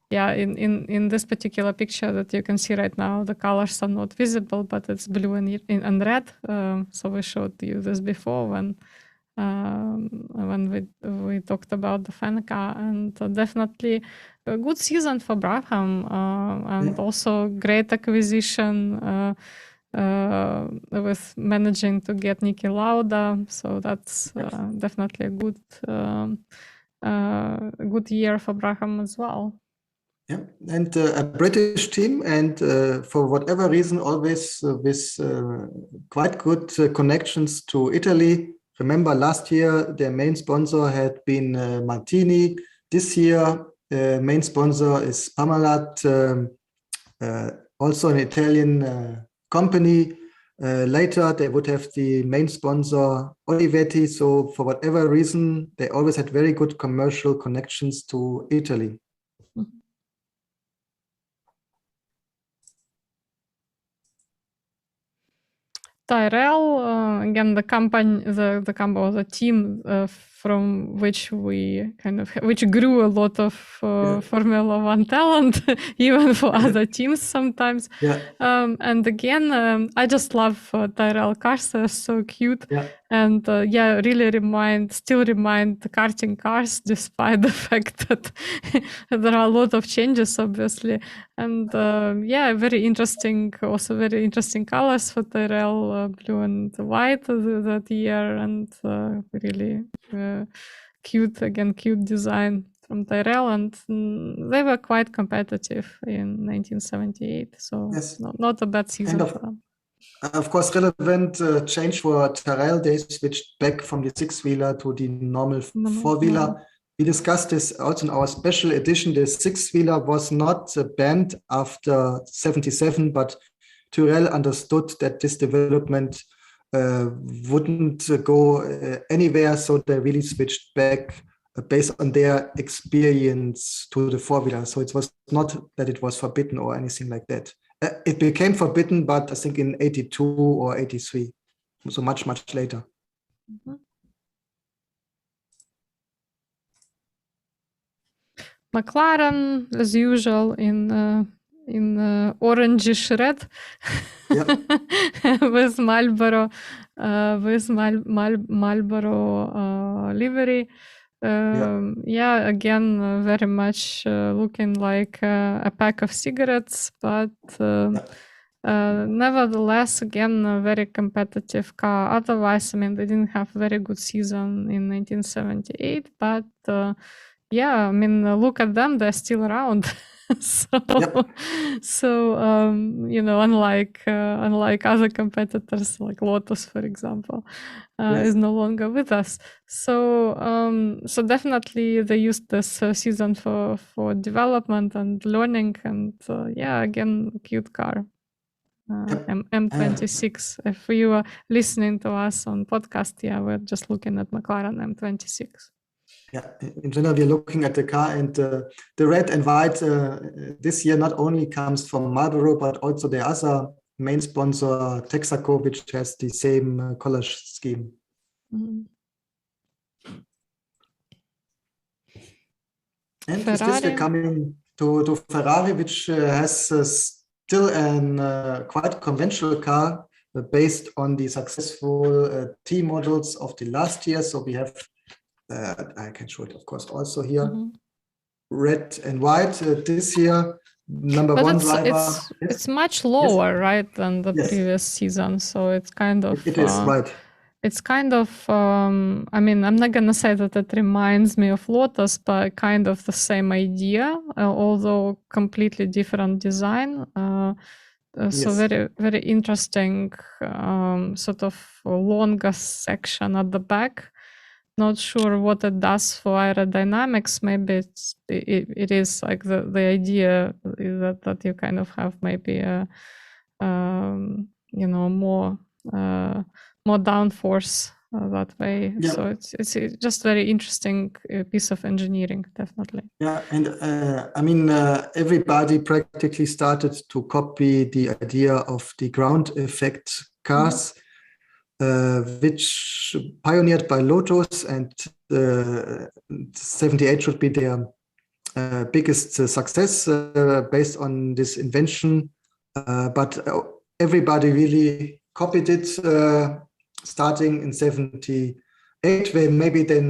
in this particular picture that you can see right now, the colors are not visible, but it's blue and red. So we showed you this before when we talked about the fan car, and definitely a good season for Brabham, and also great acquisition with managing to get Niki Lauda. So that's definitely a good year for Brabham as well. Yeah, and a British team, and for whatever reason, always with quite good connections to Italy. Remember, last year their main sponsor had been Martini. This year, main sponsor is Parmalat, also an Italian company. Later, they would have the main sponsor Olivetti. So, for whatever reason, they always had very good commercial connections to Italy. Tyrrell, again, the company, the team from which we which grew a lot of Formula One talent, even for other teams sometimes. And again, I just love Tyrrell cars; they're so cute, and really still remind the karting cars, despite the fact that there are a lot of changes, obviously. And very interesting colors for Tyrrell, blue and white that year, and really cute design from Tyrrell, and they were quite competitive in 1978. So not a bad season for them. Of course, relevant change for Tyrrell. They switched back from the six-wheeler to the normal four-wheeler. We discussed this also in our special edition. The six-wheeler was not banned after 77, but Tyrrell understood that this development wouldn't go anywhere, so they really switched back based on their experience to the four-wheeler. So it was not that it was forbidden or anything like that. It became forbidden, but I think in 82 or 83, so much later. Mm-hmm. Mclaren, as usual, in orangish red, with Marlboro livery. Again, very much looking like a pack of cigarettes, but nevertheless, again, a very competitive car. Otherwise, I mean, they didn't have a very good season in 1978, but I mean, look at them, they're still around. Yep. Unlike other competitors like Lotus, for example, Yes. is no longer with us. So definitely they used this season for development and learning, and again, cute car. Yep. M26. If you are listening to us on podcast, we're just looking at McLaren M26. Yeah, in general, we're looking at the car, and the red and white this year not only comes from Marlboro, but also the other main sponsor, Texaco, which has the same color scheme. Mm-hmm. And Ferrari. this year coming to Ferrari, which has still a quite conventional car based on the successful T models of the last year. So we have, I can show it, of course, also here, Mm-hmm. red and white this year. Number But one driver. it's much lower, right, than the previous season. So it's kind of it is right. It's kind of I'm not gonna say that it reminds me of Lotus, but kind of the same idea, although completely different design. So very, very interesting sort of longer section at the back. Not sure what it does for aerodynamics. Maybe it is like the idea is that you kind of have maybe a more downforce that way. Yeah. So it's just very interesting piece of engineering, definitely. Yeah, and everybody practically started to copy the idea of the ground effect cars. Which pioneered by Lotus, and 78 should be their biggest success based on this invention. But everybody really copied it starting in 78, where maybe they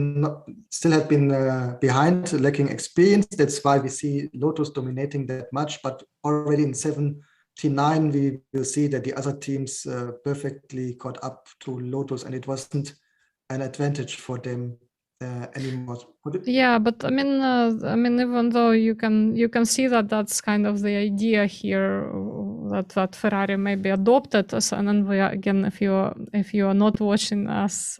still had been behind, lacking experience. That's why we see Lotus dominating that much. But already in 79, we will see that the other teams perfectly caught up to Lotus, and it wasn't an advantage for them anymore. Yeah, but even though you can see that that's kind of the idea here that Ferrari maybe adopted us, and then again, if you are not watching us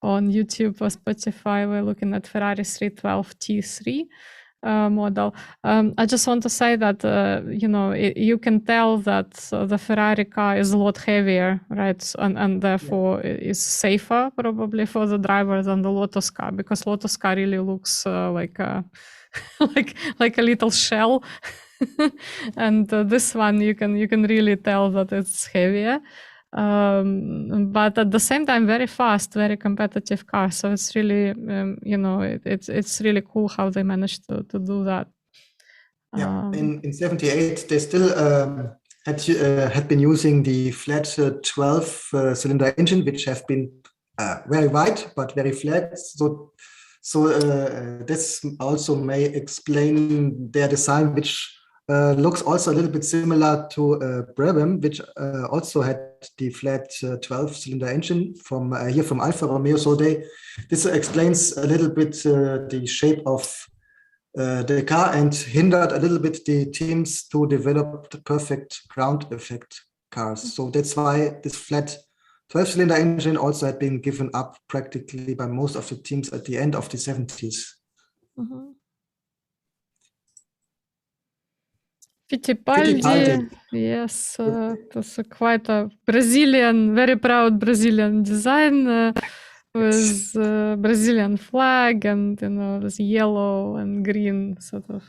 on YouTube or Spotify, we're looking at Ferrari 312 T3. Model. I just want to say that you can tell that the Ferrari car is a lot heavier, right, and therefore is safer probably for the driver than the Lotus car, because Lotus car really looks like a like a little shell, and this one you can really tell that it's heavier. But at the same time, very fast, very competitive car. So it's really, it's really cool how they managed to do that. Yeah, in 78, they still had been using the flat 12-cylinder engine, which have been very wide but very flat. So this also may explain their design, which looks also a little bit similar to Brabham, which also had the flat 12-cylinder engine from Alfa Romeo. So this explains a little bit the shape of the car and hindered a little bit the teams to develop the perfect ground effect cars. So that's why this flat 12-cylinder engine also had been given up practically by most of the teams at the end of the 70s. Mm-hmm. Fittipaldi, yes, that's quite a Brazilian, very proud Brazilian design with Brazilian flag and this yellow and green sort of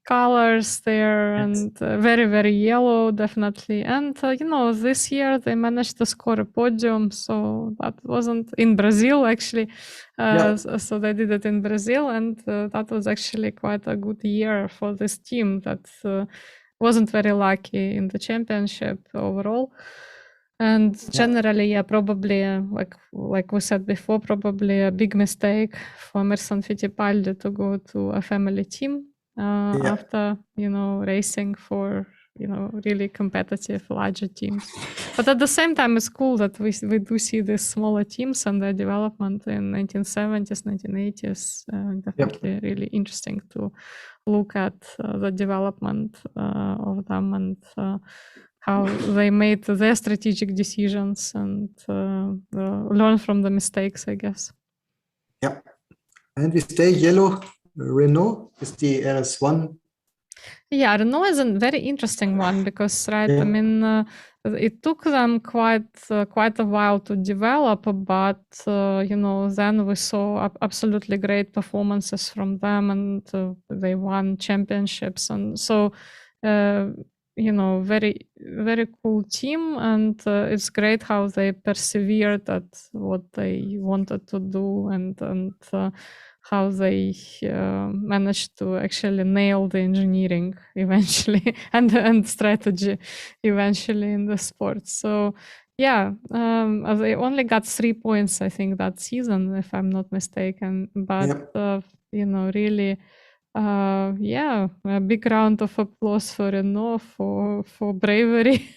colors there, and very, very yellow, definitely. And this year they managed to score a podium, so that wasn't in Brazil actually. So they did it in Brazil, and that was actually quite a good year for this team that wasn't very lucky in the championship overall. And generally, probably like we said before, probably a big mistake for Emerson Fittipaldi to go to a family team after racing for really competitive larger teams. But at the same time, it's cool that we do see these smaller teams and their development in 1970s, 1980s. Definitely really interesting to look at the development of them and how they made their strategic decisions and learn from the mistakes, I guess. Yeah. And we stay yellow. Renault is the RS1. Yeah, Renault is a very interesting one because, right, I mean, it took them quite a while to develop, but then we saw absolutely great performances from them, and they won championships, and so very very cool team, and it's great how they persevered at what they wanted to do, and how they managed to actually nail the engineering eventually and strategy eventually in the sport. So yeah, they only got 3 points, I think, that season, if I'm not mistaken. But really, a big round of applause for Renault for bravery.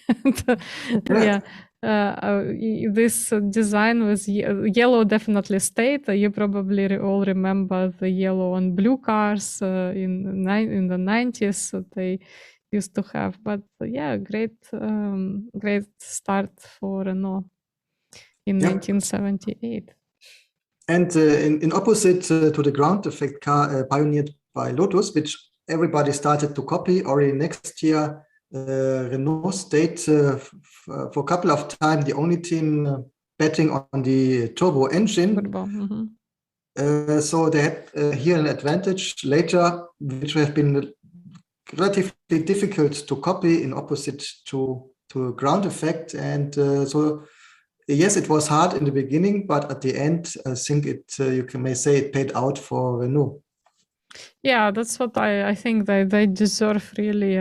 This design was yellow definitely stayed. You probably all remember the yellow and blue cars in the 90s that they used to have. But great start for Renault in 1978. And in opposite to the ground effect car pioneered by Lotus, which everybody started to copy already next year, Renault stayed for a couple of times the only team betting on the turbo engine. So they had here an advantage later, which would have been relatively difficult to copy in opposite to ground effect. And so yes, it was hard in the beginning, but at the end, I think you may say it paid out for Renault. Yeah, that's what I think they deserve really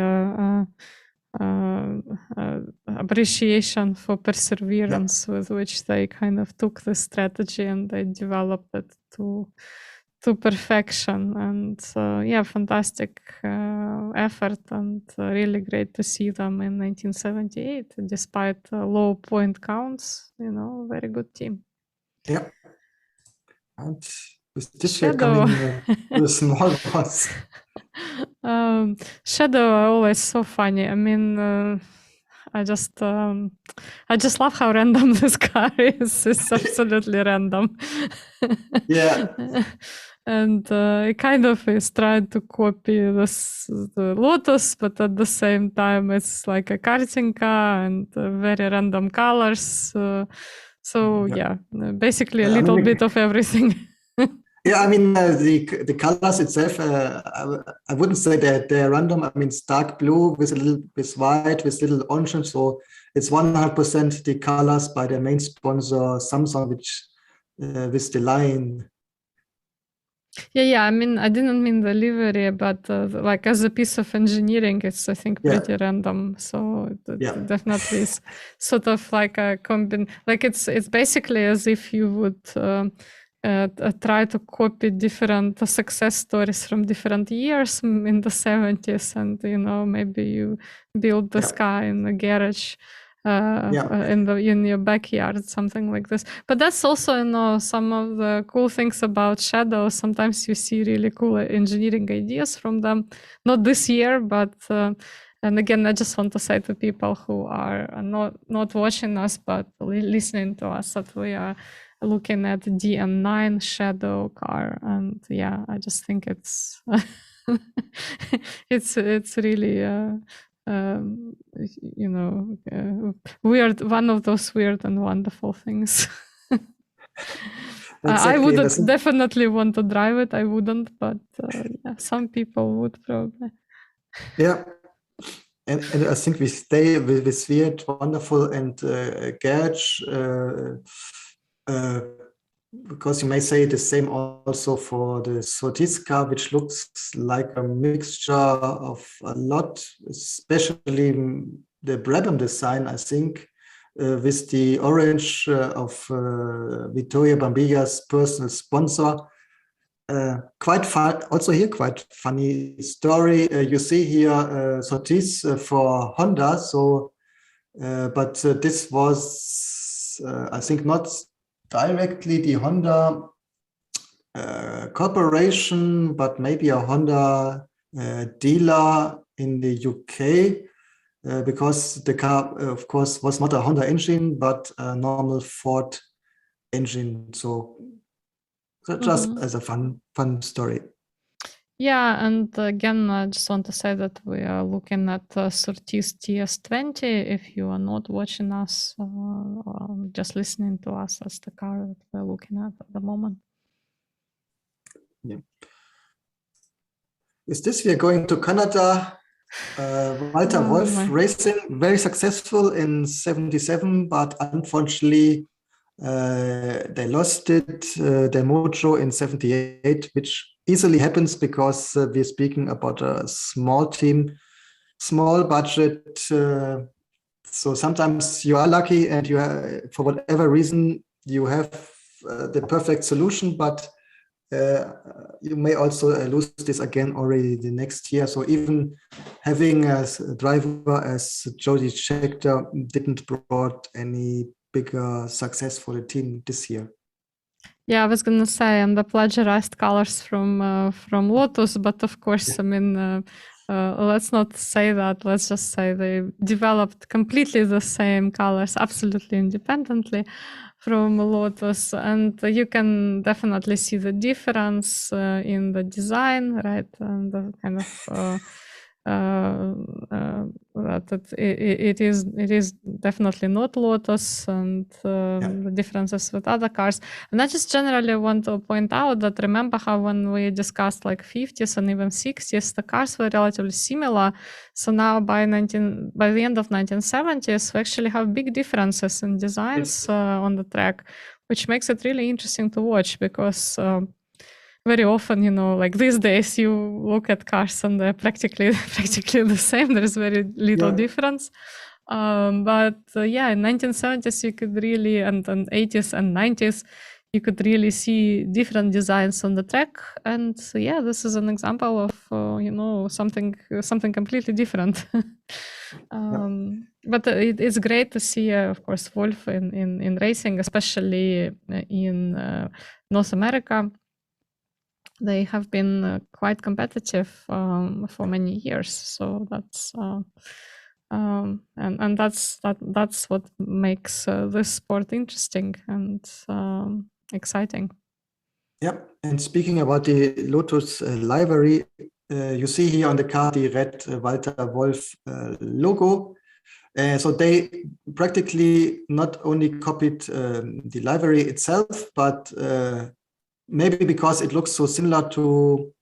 appreciation for perseverance with which they kind of took the strategy and they developed it to perfection. And fantastic effort, and really great to see them in 1978 despite low point counts. Very good team. Yeah. And with this year coming the small ones. Shadow are always so funny. I mean, I just love how random this car is. It's absolutely random. Yeah. And it kind of is trying to copy the Lotus, but at the same time, it's like a karting car and very random colors. Basically a little bit of everything. Yeah, I mean, the colors itself, I wouldn't say that they're random. I mean, it's dark blue with white, with little orange. So it's 100% the colors by their main sponsor, Samsung, which with the lion. Yeah. I mean, I didn't mean the livery, but like as a piece of engineering, it's, I think, pretty random. So it definitely is sort of like a like it's basically as if you would try to copy different success stories from different years in the 70s, and maybe you build this car in the garage in your backyard, something like this. But that's also some of the cool things about Shadow. Sometimes you see really cool engineering ideas from them, not this year, but and again, I just want to say to people who are not watching us but listening to us that we are looking at the DN9 Shadow car, and I just think it's it's really weird, one of those weird and wonderful things. Exactly. I wouldn't definitely want to drive it. I wouldn't, but some people would probably. Yeah. And I think we stay with weird, wonderful, and garage. Because you may say the same also for the Sotis car, which looks like a mixture of a lot, especially the Brabham design, I think, with the orange of Vittorio Bambiglia's personal sponsor. quite fun. Also here, quite funny story. You see here sorties for Honda. So, but this was, I think, not directly the Honda corporation, but maybe a Honda dealer in the UK. Because the car, of course, was not a Honda engine, but a normal Ford engine. So just Mhm. as a fun story. Yeah, and again, I just want to say that we are looking at Surtees TS20. If you are not watching us, or just listening to us, that's the car that we're looking at the moment. Yeah. Is this we are going to Canada? Walter Oh, Wolf my. Racing, very successful in 77, but unfortunately they lost it, their mojo in 78, which easily happens because we're speaking about a small team, small budget. So sometimes you are lucky and you are, for whatever reason, you have the perfect solution, but you may also lose this again already the next year. So even having a driver as Jody Scheckter didn't brought any bigger success for the team this year. Yeah, I was gonna say, and the plagiarized colors from Lotus, but of course, I mean, let's not say that. Let's just say they developed completely the same colors, absolutely independently from Lotus, and you can definitely see the difference in the design, right? And the kind of uh, that it is definitely not Lotus, and the differences with other cars. And I just generally want to point out that remember how when we discussed like 50s and even 60s, the cars were relatively similar. So now by the end of 1970s, we actually have big differences in designs on the track, which makes it really interesting to watch because very often, like these days, you look at cars and they're practically the same. There's very little difference. But yeah, in 1970s, you could really, and 80s and 90s, you could really see different designs on the track. And yeah, this is an example of something completely different. But it's great to see, of course, Wolf in racing, especially in North America. They have been quite competitive for many years. So that's what makes this sport interesting and exciting. Yep. And speaking about the Lotus livery, you see here on the car the red Walter Wolf logo. So they practically not only copied the livery itself, but maybe because it looks so similar to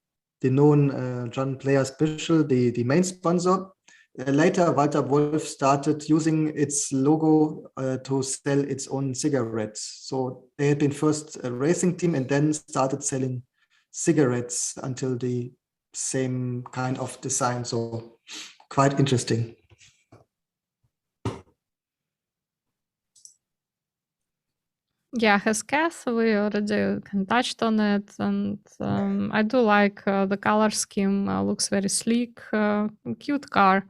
the known John Player Special, the main sponsor. Later, Walter Wolf started using its logo to sell its own cigarettes. So they had been first a racing team and then started selling cigarettes until the same kind of design. So quite interesting. Yeah, Hesketh, we already touched on it, and I do like the color scheme. Looks very sleek, cute car,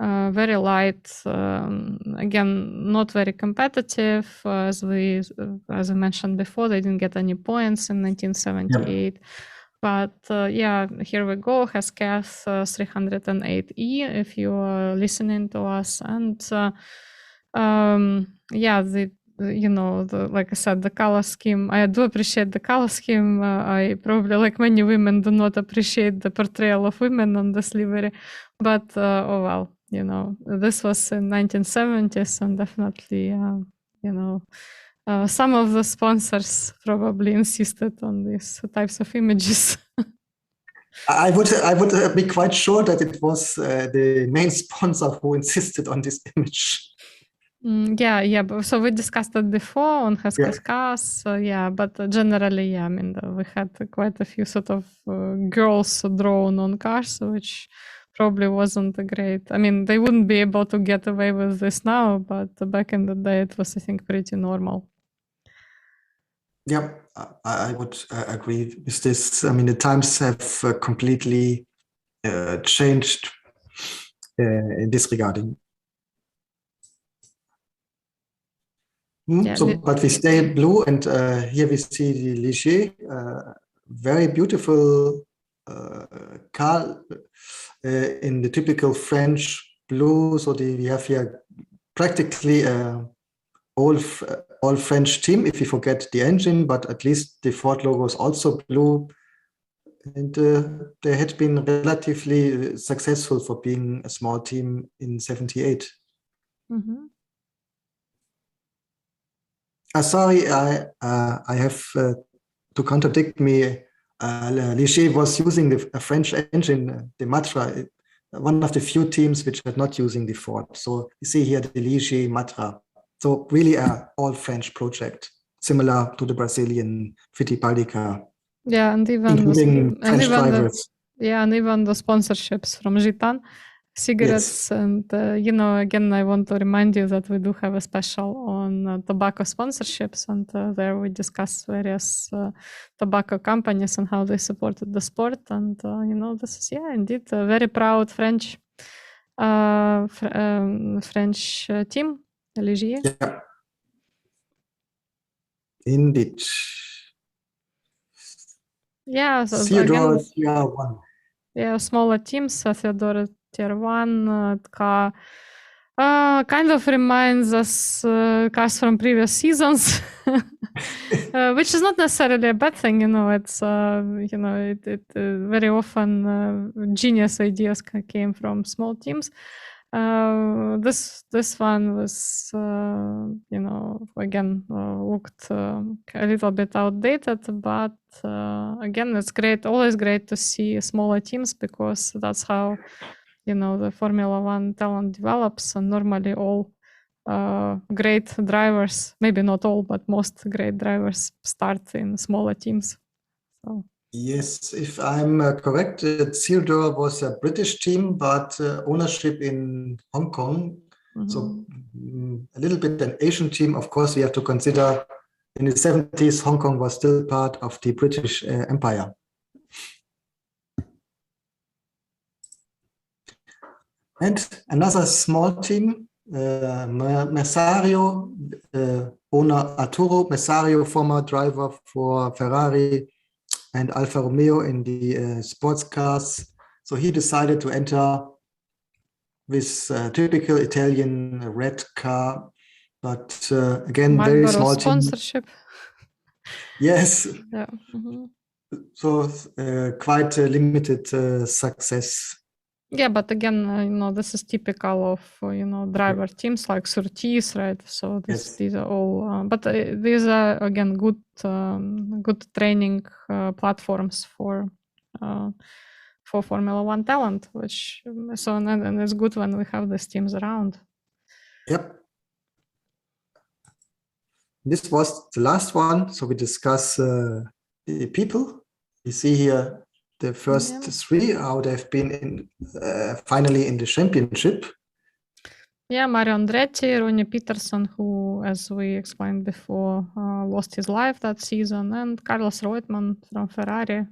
very light. Again, not very competitive, as I mentioned before. They didn't get any points in 1978. Yep. But yeah, here we go. Hesketh 308E. If you are listening to us, and yeah, like I said, the color scheme. I do appreciate the color scheme. I probably, like many women, do not appreciate the portrayal of women on this livery. But oh well, this was in 1970s, and definitely, some of the sponsors probably insisted on these types of images. I would be quite sure that it was the main sponsor who insisted on this image. Yeah. So we discussed it before on Hesketh cars. Yeah, but generally, yeah, I mean, we had quite a few sort of girls drawn on cars, which probably wasn't a great. I mean, they wouldn't be able to get away with this now, but back in the day, it was, I think, pretty normal. Yeah, I would agree with this. I mean, the times have completely changed in this regarding. Yeah, But we stay blue, and here we see the Ligier, very beautiful car in the typical French blue. So we have here practically all French team, if you forget the engine, but at least the Ford logo is also blue. And they had been relatively successful for being a small team in 78. Mm-hmm. Sorry, I have to contradict me. Ligier was using a French engine, the Matra, one of the few teams which are not using the Ford. So you see here the Ligier Matra. So really a all French project, similar to the Brazilian Fittipaldi car. Yeah, and even including French drivers. And even the sponsorships from Gitan cigarettes. Yes. And again, I want to remind you that we do have a special on tobacco sponsorships, and there we discuss various tobacco companies and how they supported the sport. And this is indeed a very proud French team, Ligier. Yeah, indeed. Yeah, so Theodore again, Tier 1. Yeah, smaller teams, Theodore Tier 1 car kind of reminds us cars from previous seasons, which is not necessarily a bad thing. It's it very often genius ideas came from small teams. This one was again looked a little bit outdated, but again, it's always great to see smaller teams, because that's how the Formula One talent develops. And normally all great drivers, maybe not all, but most great drivers start in smaller teams. So. Yes, if I'm correct, Theodore was a British team, but ownership in Hong Kong. Mm-hmm. So a little bit an Asian team. Of course, we have to consider in the 70s, Hong Kong was still part of the British Empire. And another small team, Messario, owner Arturo Messario, former driver for Ferrari and Alfa Romeo in the sports cars. So he decided to enter with typical Italian red car, but again, Marlboro very small sponsorship. Team. Yes. Yeah. Mm-hmm. So quite limited success. Yeah, but again, this is typical of driver teams like Surtees, right? So these are all, but these are again good training platforms for Formula One talent, which and it's good when we have these teams around. Yep. This was the last one, so we discuss the people. You see here the first three, how they've been finally in the championship. Yeah, Mario Andretti, Ronnie Peterson, who, as we explained before, lost his life that season, and Carlos Reutemann from Ferrari,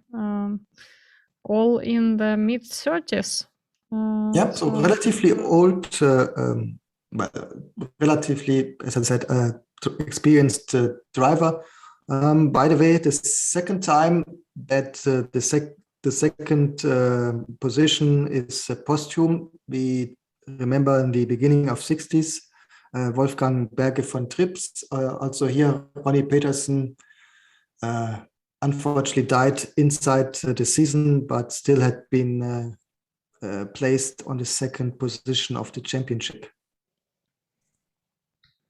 all in the mid-30s. Yeah, so relatively old, well, relatively, as I said, experienced driver. By the way, the second time that the second position is posthum. We remember in the beginning of 60s, Wolfgang Berge von Trips. Also here, Ronnie Peterson unfortunately died inside the season, but still had been placed on the second position of the championship.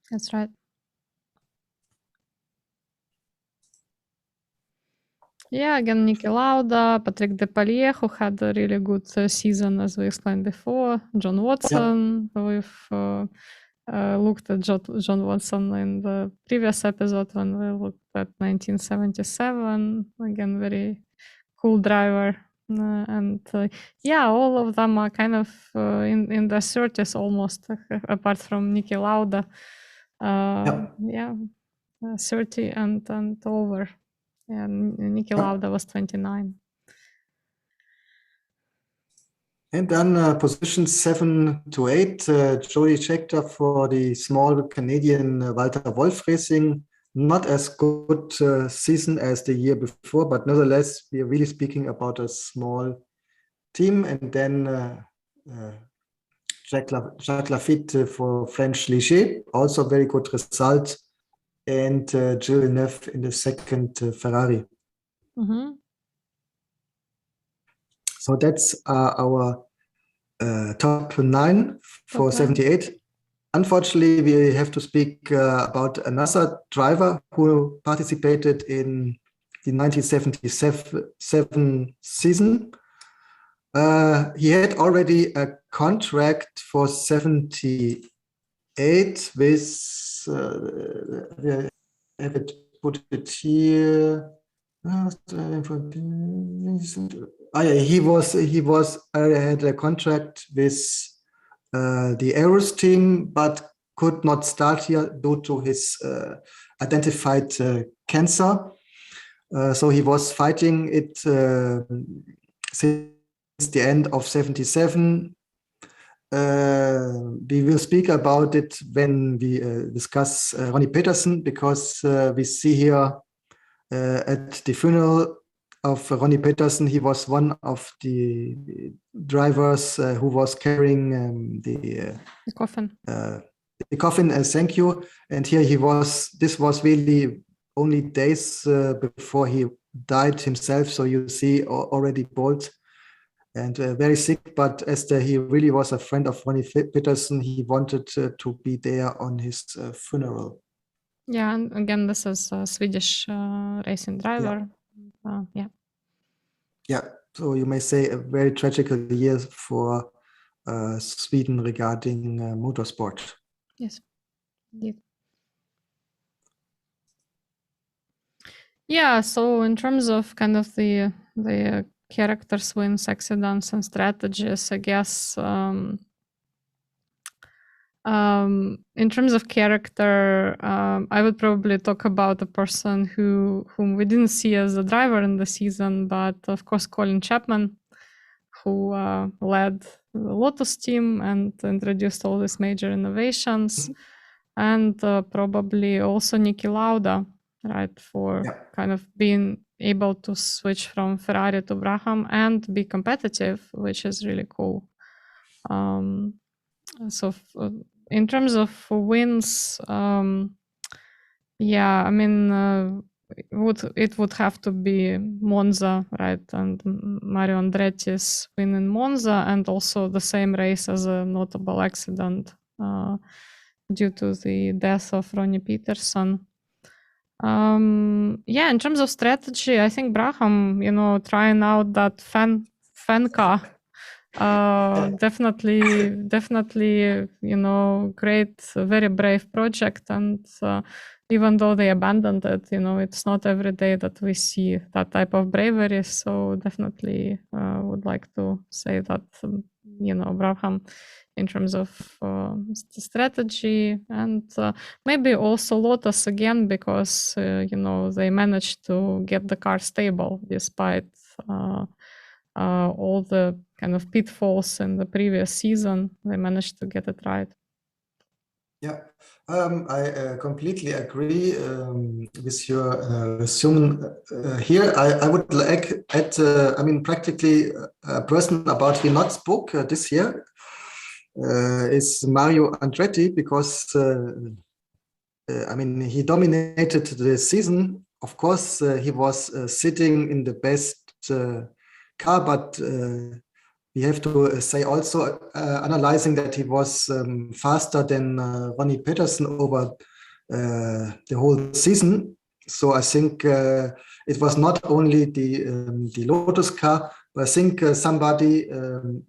That's right. Yeah, again, Niki Lauda, Patrick Depailler, who had a really good season, as we explained before. John Watson, we've looked at John Watson in the previous episode when we looked at 1977. Again, very cool driver. All of them are kind of in the 30s almost, apart from Niki Lauda. 30 and over. And Niki Lauda was 29. And then positions 7 to 8, Jody Scheckter for the small Canadian Walter Wolf Racing. Not as good season as the year before, but nevertheless, we are really speaking about a small team. And then Jacques Lafitte for French Ligier, also very good result. And Gilles Villeneuve in the second Ferrari. Mm-hmm. So that's our top 9 for 78. Unfortunately, we have to speak about another driver who participated in the 1977 season. He had already a contract for 78 with, I have it put it here. He had a contract with the Aeros team, but could not start here due to his identified cancer. So he was fighting it since the end of 77. We will speak about it when we discuss Ronnie Peterson, because we see here at the funeral of Ronnie Peterson, he was one of the drivers who was carrying the coffin. The coffin, thank you. And here he was. This was really only days before he died himself. So you see already bald and very sick. But as he really was a friend of Ronnie Peterson, he wanted to be there on his funeral. Yeah, and again, this is a Swedish racing driver. Yeah, so you may say a very tragic year for Sweden regarding motorsport. Yes, indeed. Yeah, so in terms of kind of the characters, wins, accidents, and strategies, I guess in terms of character, I would probably talk about a person whom we didn't see as a driver in the season, but of course Colin Chapman, who led the Lotus team and introduced all these major innovations, and probably also Niki Lauda, right, for kind of being able to switch from Ferrari to Brabham and be competitive, which is really cool. So in terms of wins, yeah, I mean, it would have to be Monza, right? And Mario Andretti's win in Monza, and also the same race as a notable accident due to the death of Ronnie Peterson. Yeah, in terms of strategy, I think Brabham, trying out that fan car. Definitely, great, very brave project. And even though they abandoned it, it's not every day that we see that type of bravery. So definitely would like to say that, Brabham, in terms of strategy, and maybe also Lotus again, because, they managed to get the car stable despite all the kind of pitfalls in the previous season. They managed to get it right. Yeah, I completely agree with your resume here. I would like add, practically a person about he not spoke this year is Mario Andretti, because he dominated the season. Of course, he was sitting in the best car, but we have to say also, analyzing that he was faster than Ronnie Peterson over the whole season. So I think it was not only the Lotus car, but I think somebody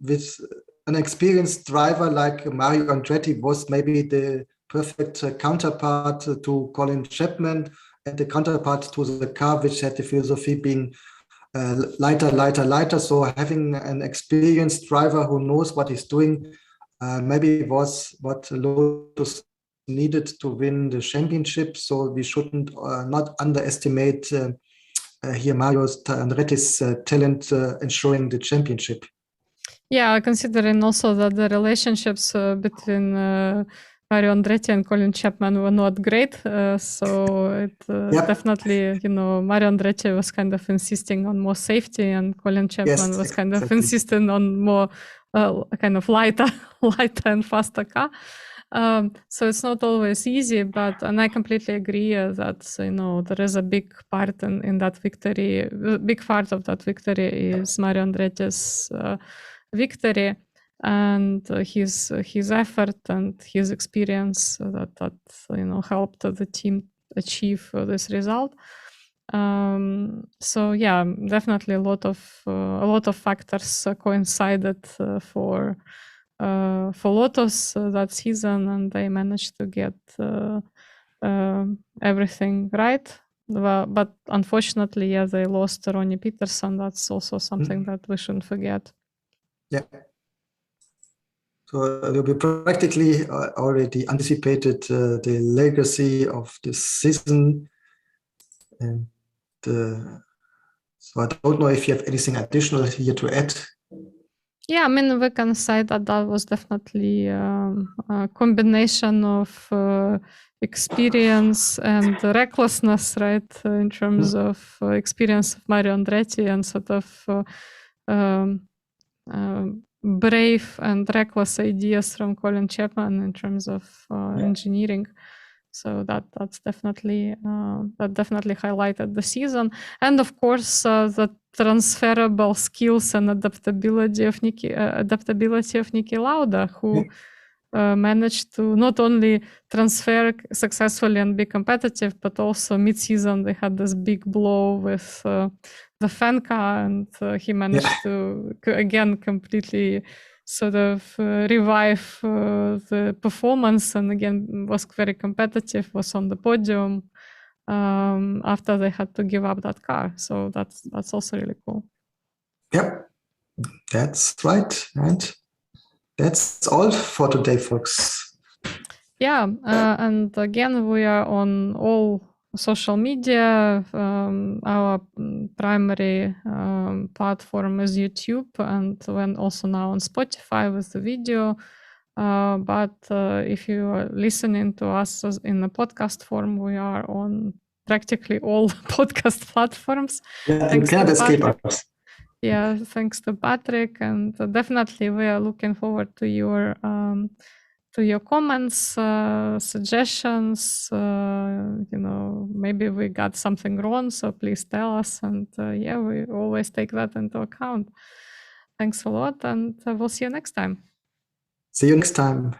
with an experienced driver like Mario Andretti was maybe the perfect counterpart to Colin Chapman, and the counterpart to the car, which had the philosophy being lighter. So having an experienced driver who knows what he's doing, maybe was what Lotus needed to win the championship. So we shouldn't not underestimate here Mario Andretti's talent ensuring the championship. Yeah, considering also that the relationships between Mario Andretti and Colin Chapman were not great. So it definitely, Mario Andretti was kind of insisting on more safety, and Colin Chapman was kind of insisting on more kind of lighter and faster car. So it's not always easy, and I completely agree that there is a big part in that victory. A big part of that victory is Mario Andretti's victory and his effort and his experience that helped the team achieve this result. So yeah, definitely a lot of factors coincided for Lotus that season, and they managed to get everything right. But unfortunately, yeah, they lost Ronnie Peterson. That's also something that we shouldn't forget. Yeah. So we practically already anticipated the legacy of this season. And so I don't know if you have anything additional here to add. Yeah, I mean, we can say that was definitely a combination of experience and recklessness, right? In terms of experience of Mario Andretti and sort of brave and reckless ideas from Colin Chapman in terms of engineering. So that's definitely highlighted the season, and of course the transferable skills and adaptability of Niki Lauda, who managed to not only transfer successfully and be competitive, but also mid-season they had this big blow with the fan car, and he managed to again completely sort of revive the performance, and again was very competitive, was on the podium after they had to give up that car. So that's also really cool. Yep, that's right. And that's all for today, folks. Yeah, and again, we are on all social media. Our primary platform is YouTube, and when also now on Spotify with the video. But if you are listening to us in the podcast form, we are on practically all podcast platforms. Yeah, you cannot escape us. Yeah, thanks to Patrick, and definitely we are looking forward to your comments, suggestions. Maybe we got something wrong, so please tell us. And yeah, we always take that into account. Thanks a lot, and we'll see you next time. See you next time.